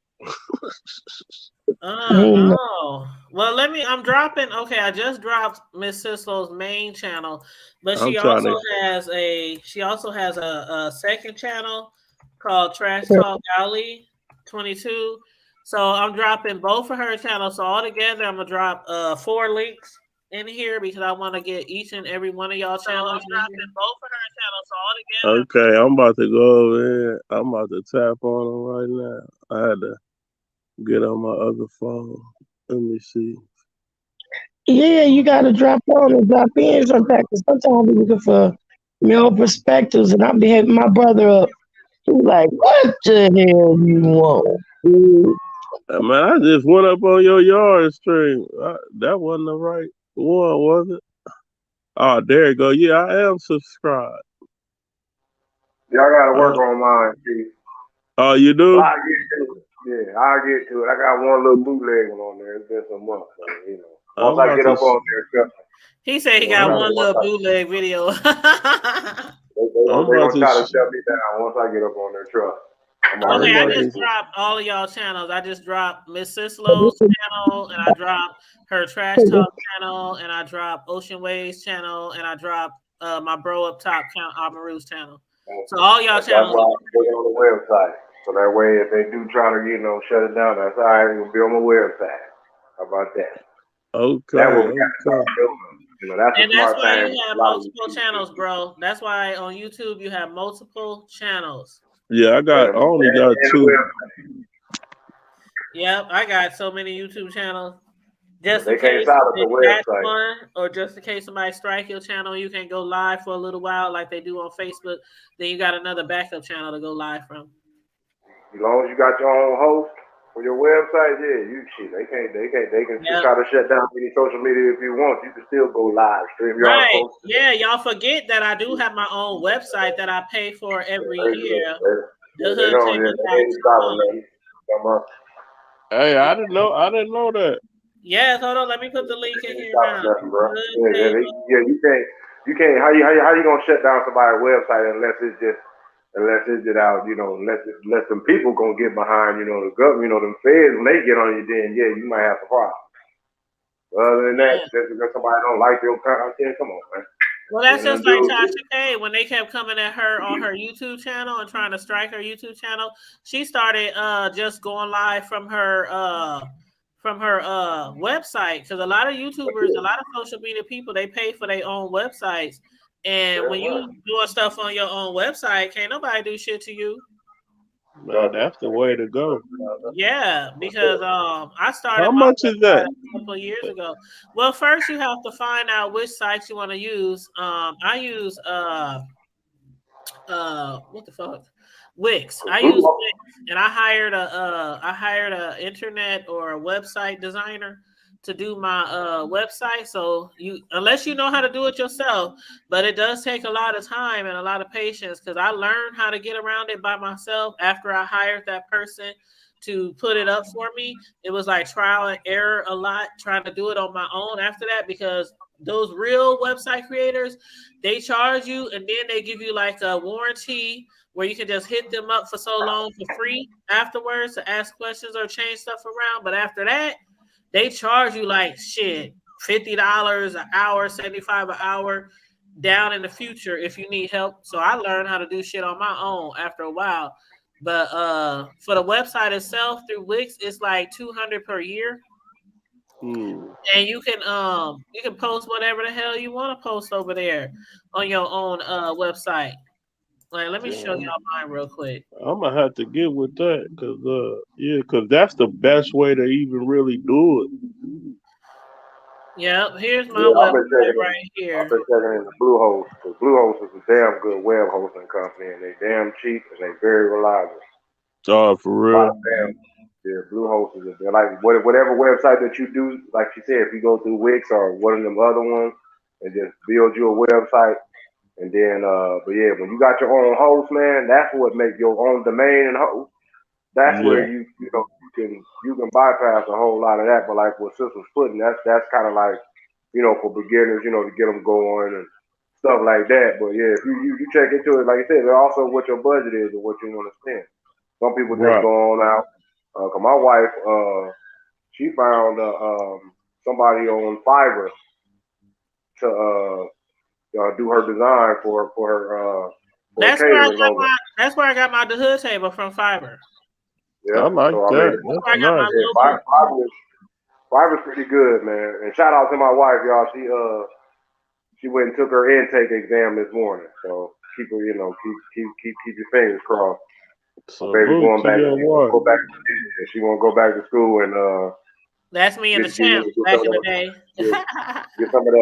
Speaker 1: Oh. Well, I'm dropping. Okay, I just dropped Miss Sislow's main channel, but
Speaker 4: I'm trying to.
Speaker 1: she also has a second channel called Trash Talk Alley 22. So I'm dropping both of her channels. So all together, I'm gonna drop 4 links in here because I want to get each and every one of y'all channels. So I'm dropping both of her channels. So all together.
Speaker 4: Okay, I'm about to go over here. I'm about to tap on them right now. I had to get on my other phone. Let me see.
Speaker 3: Yeah, you gotta drop on and drop in sometimes. 'Cause sometimes we're looking for male perspectives, and I'm behaving my brother up. He's like, "What the hell you want?" Dude?
Speaker 4: Man, I just went up on your yard stream. That wasn't the right one, was it? Oh, there you go. Yeah, I am subscribed.
Speaker 2: Y'all gotta work on mine, Chief.
Speaker 4: Oh, you do?
Speaker 2: Well, I'll get to it. Yeah, I'll get to it. I got one little bootleg one on there. It's been some months, so, you know. Once I get up on there, trust me.
Speaker 1: He said he got one little bootleg video.
Speaker 2: They're gonna try to shut me down once I get up on their trust.
Speaker 1: Okay, I just dropped all of y'all channels. I just dropped Miss Sislow's channel, and I dropped her Trash Talk channel, and I dropped Ocean Waves channel, and I dropped my bro up top Amaru's channel. So all y'all channels.
Speaker 2: That's why I put it on the website. So that way, if they do try to, shut it down, that's all right. It'll be on my website. How about that?
Speaker 4: Okay.
Speaker 2: That what we got to start doing. That's
Speaker 1: and that's why you have multiple channels, bro. That's why on YouTube you have multiple channels.
Speaker 4: Yeah, I only got 2.
Speaker 1: Yep, I got so many YouTube channels. Just
Speaker 2: in
Speaker 1: case
Speaker 2: the website.
Speaker 1: One, or just in case somebody strike your channel, you can go live for a little while like they do on Facebook. Then you got another backup channel to go live from.
Speaker 2: As long as you got your own host for your website, they can try to shut down any social media if you want. You can still go live stream your own post.
Speaker 1: Yeah, y'all forget that I do have my own website that I pay for every year.
Speaker 4: Hey, I didn't know that.
Speaker 1: Yeah, hold on. Let me put the link in here now.
Speaker 2: You can't. How you gonna shut down somebody's website unless it's out, unless some people gonna get behind, the government, them feds, when they get on you, then you might have a problem. Other than that, just because somebody don't like your content, come on, man.
Speaker 1: Well, that's just like Tasha K. When they kept coming at her on her YouTube channel and trying to strike her YouTube channel, she started just going live from her website, because a lot of YouTubers, a lot of social media people, they pay for their own websites. And when you doing stuff on your own website, can't nobody do shit to you.
Speaker 4: Man, that's the way to go.
Speaker 1: Yeah, because I started.
Speaker 4: How much is that?
Speaker 1: A couple of years ago. Well, first you have to find out which sites you want to use. I use what the fuck? Wix. I use Wix, and I hired a internet or a website designer to do my website. So unless you know how to do it yourself, but it does take a lot of time and a lot of patience, because I learned how to get around it by myself after I hired that person to put it up for me. It was like trial and error a lot, trying to do it on my own after that, because those real website creators, they charge you and then they give you like a warranty where you can just hit them up for so long for free afterwards to ask questions or change stuff around. But after that, they charge you like shit, $50 an hour, $75 an hour down in the future if you need help. So I learned how to do shit on my own after a while. But for the website itself through Wix, it's like $200 per year. And you can post whatever the hell you want to post over there on your own website. Like, let me show y'all mine real quick.
Speaker 4: I'm gonna have to get with that, because that's the best way to even really do it.
Speaker 1: Yep, here's my website right here.
Speaker 2: I've been checking in the Bluehost, because Bluehost is a damn good web hosting company, and they damn cheap and they very reliable.
Speaker 4: Oh, for real?
Speaker 2: Yeah, Bluehost is like whatever website that you do, like she said, if you go through Wix or one of them other ones and just build you a website, and then but yeah, when you got your own host, man, that's what makes your own domain and host. That's where you can bypass a whole lot of that. But like what Sis was putting, that's kind of like, for beginners, to get them going and stuff like that. But yeah, if you check into it, like I said, also what your budget is and what you want to spend. Some people just go on out. Cause my wife, she found somebody on Fiverr to do her design for her catering logo.
Speaker 1: That's where I got my the hood table from Fiverr.
Speaker 2: Yeah,
Speaker 4: I like
Speaker 2: so,
Speaker 4: that.
Speaker 2: I mean,
Speaker 1: I got my logo.
Speaker 2: Fiverr's pretty good, man. And shout out to my wife, y'all. She went and took her intake exam this morning. So keep her, keep your fingers crossed.
Speaker 4: So
Speaker 2: Baby going back. She won't go back to school and
Speaker 1: that's me in the champ back in the day.
Speaker 2: Get some of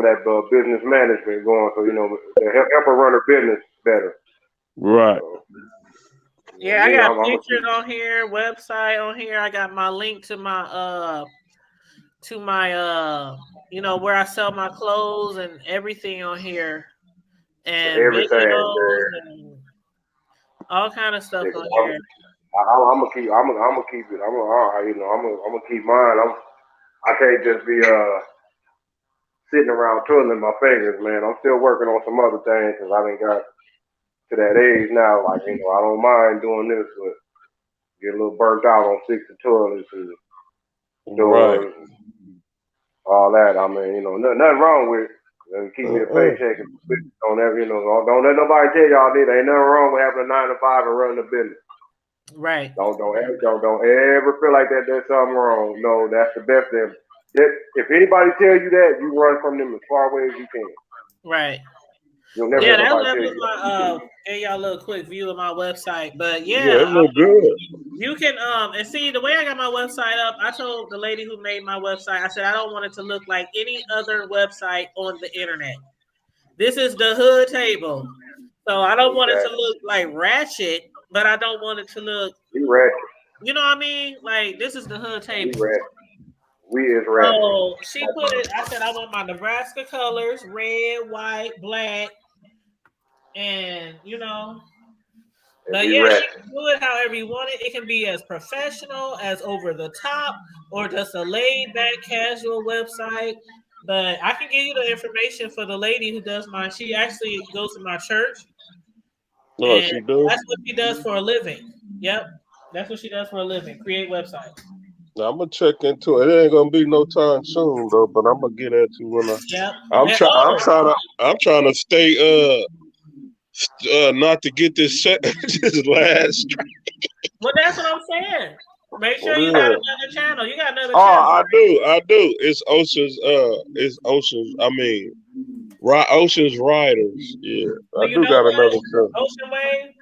Speaker 2: that business management going, so help her run her business better.
Speaker 4: Right.
Speaker 2: So,
Speaker 1: yeah, I got pictures on here, website on here. I got my link to my where I sell my clothes and everything on here, and videos and all kind of stuff on here.
Speaker 2: I'm gonna keep it. I'm gonna keep mine. I can't just be sitting around twiddling my fingers, man. I'm still working on some other things because I done got to that age now. Like, I don't mind doing this, but get a little burnt out on fixing toilets and doors and all that. I mean, nothing wrong with it. Keep me a paycheck and don't ever, don't let nobody tell y'all this. Ain't nothing wrong with having a 9 to 5 and running a business.
Speaker 1: Right.
Speaker 2: Don't ever feel like there's something wrong. No, that's the best thing. If anybody tell you that, you run from them as far away as you can.
Speaker 1: Right.
Speaker 2: You'll never
Speaker 1: that was my gave y'all a little quick view of my website. But
Speaker 4: it look good.
Speaker 1: You can and see the way I got my website up. I told the lady who made my website, I said I don't want it to look like any other website on the internet. This is the hood table. So I don't want it to look like ratchet, but I don't want it to look
Speaker 2: ratchet.
Speaker 1: You know what I mean? Like, this is the hood table.
Speaker 2: We is ratchet.
Speaker 1: So she put it, I said I want my Nebraska colors, red, white, black, and but yeah, you can do it however you want it. It can be as professional, as over the top, or just a laid back, casual website. But I can give you the information for the lady who does mine. She actually goes to my church.
Speaker 4: Oh, she does?
Speaker 1: That's what she does for a living. Yep. That's what she does for a living. Create websites.
Speaker 4: Now, I'm gonna check into it. It ain't gonna be no time soon though, but I'm gonna get at you when I'm trying to stay not to get this this last strike.
Speaker 1: Well, that's what I'm saying. Make sure you got another channel. You got another channel.
Speaker 4: I do. It's Oceans. I mean, Oceans Riders. Yeah,
Speaker 1: well,
Speaker 4: I do got another channel.
Speaker 1: Ocean Wave.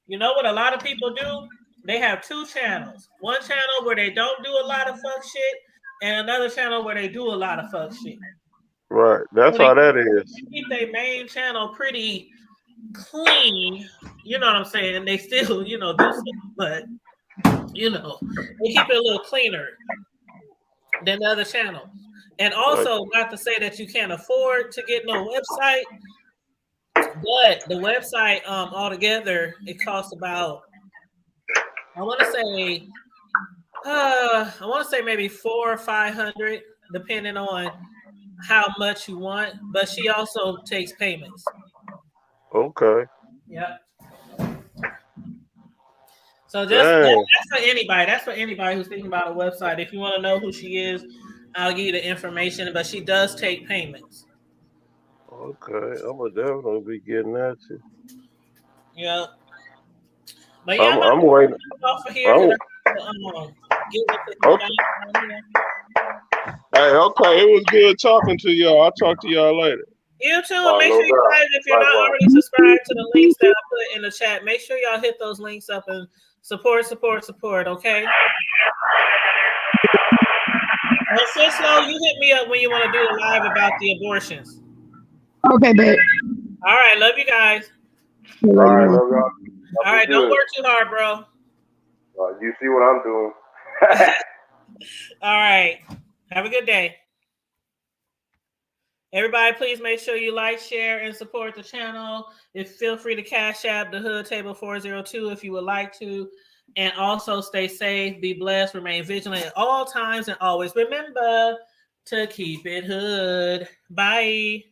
Speaker 1: You know what a lot of people do? They have two channels. One channel where they don't do a lot of fuck shit, and another channel where they do a lot of fuck shit.
Speaker 4: Right. That's how that is.
Speaker 1: They keep their main channel pretty clean. You know what I'm saying? They still, do stuff, but they keep it a little cleaner than the other channel. And also, not to say that you can't afford to get no website, but the website altogether, it costs about I want to say maybe $400 or $500, depending on how much you want. But she also takes payments.
Speaker 4: Okay.
Speaker 1: Yep. So that's for anybody. That's for anybody who's thinking about a website. If you want to know who she is, I'll give you the information. But she does take payments.
Speaker 4: Okay, I'm gonna definitely be getting at you.
Speaker 1: Yep. But yeah,
Speaker 4: I'm waiting.
Speaker 1: Off of here.
Speaker 4: Hey, okay. It was good talking to y'all. I'll talk to y'all later.
Speaker 1: You too. And make sure you guys, if you're not already subscribed to the links that I put in the chat, make sure y'all hit those links up and support, okay? And Cislo, you hit me up when you want to do a live about the abortions.
Speaker 3: Okay, babe.
Speaker 1: All right, love you guys.
Speaker 2: All right, love y'all.
Speaker 1: All right, don't work too hard, bro.
Speaker 2: You see what I'm doing.
Speaker 1: All right. Have a good day. Everybody, please make sure you like, share, and support the channel. Feel free to Cash App the Hood Table 402 if you would like to. And also stay safe, be blessed, remain vigilant at all times, and always remember to keep it hood. Bye.